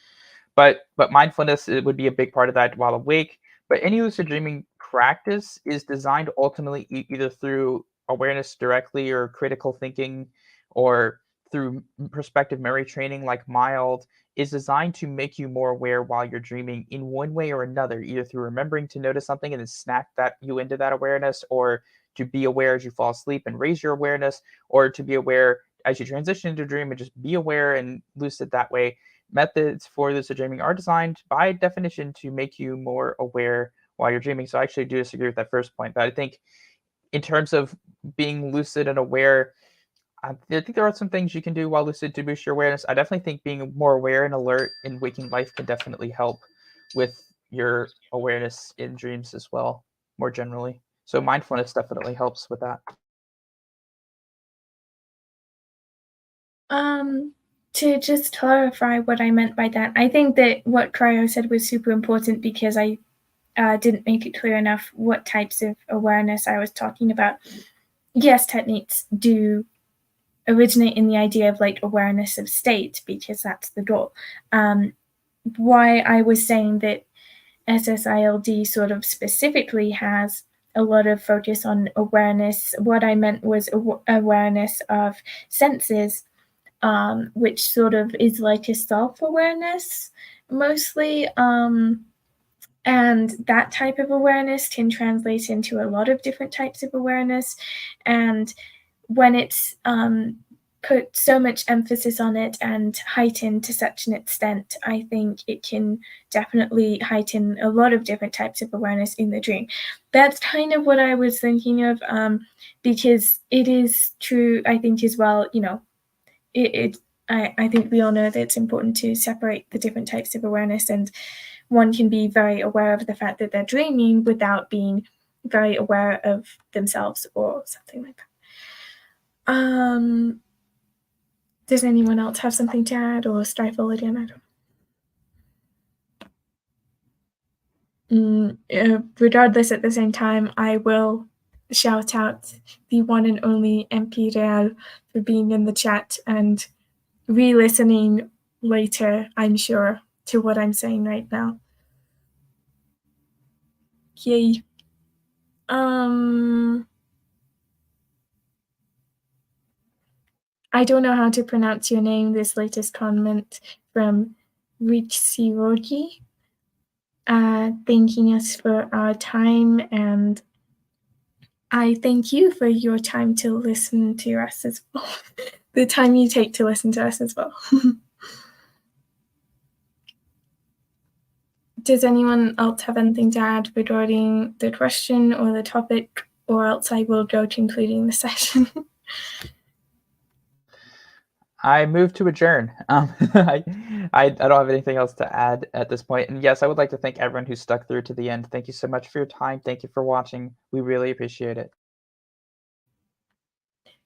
But mindfulness, it would be a big part of that while awake. But any lucid dreaming practice is designed ultimately either through awareness directly or critical thinking, or through perspective memory training like mild, is designed to make you more aware while you're dreaming in one way or another, either through remembering to notice something and then snap you into that awareness, or to be aware as you fall asleep and raise your awareness, or to be aware as you transition into a dream and just be aware and lucid that way. Methods for lucid dreaming are designed by definition to make you more aware while you're dreaming. So I actually do disagree with that first point. But I think in terms of being lucid and aware, I think there are some things you can do while lucid to boost your awareness. I definitely think being more aware and alert in waking life can definitely help with your awareness in dreams as well, more generally. So mindfulness definitely helps with that. To just clarify what I meant by that, I think that what Cryo said was super important because I didn't make it clear enough what types of awareness I was talking about. Yes, techniques do originate in the idea of like awareness of state because that's the goal. Why I was saying that SSILD sort of specifically has a lot of focus on awareness, what I meant was awareness of senses, which sort of is like a self-awareness mostly. And that type of awareness can translate into a lot of different types of awareness. And when it's put so much emphasis on it and heightened to such an extent, I think it can definitely heighten a lot of different types of awareness in the dream. That's kind of what I was thinking of, because it is true, I think, as well, you know, I think we all know that it's important to separate the different types of awareness, and one can be very aware of the fact that they're dreaming without being very aware of themselves or something like that. Does anyone else have something to add or stifle again? Regardless, at the same time, I will shout out the one and only MP Real for being in the chat and re-listening later, I'm sure, to what I'm saying right now. Yay. I don't know how to pronounce your name, this latest comment from Rixirogi, thanking us for our time, and I thank you for your time to listen to us as well. The time you take to listen to us as well. Does anyone else have anything to add regarding the question or the topic, or else I will go concluding the session? I move to adjourn. I don't have anything else to add at this point. And yes, I would like to thank everyone who stuck through to the end. Thank you so much for your time. Thank you for watching. We really appreciate it.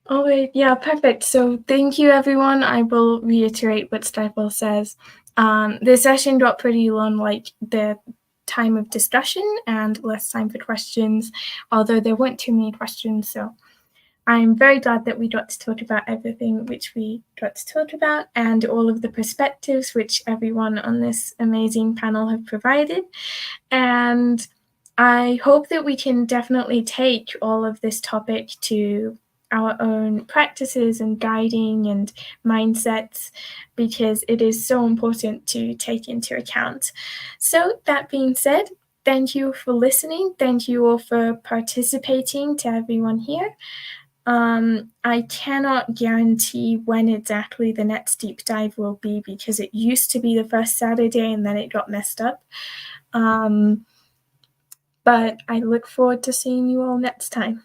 All right, yeah, perfect. So thank you, everyone. I will reiterate what Stifle says. The session got pretty long, like the time of discussion and less time for questions, although there weren't too many questions. So I'm very glad that we got to talk about everything which we got to talk about and all of the perspectives which everyone on this amazing panel have provided. And I hope that we can definitely take all of this topic to our own practices and guiding and mindsets, because it is so important to take into account. So that being said, thank you for listening. Thank you all for participating, to everyone here. I cannot guarantee when exactly the next deep dive will be, because it used to be the first Saturday and then it got messed up. But I look forward to seeing you all next time.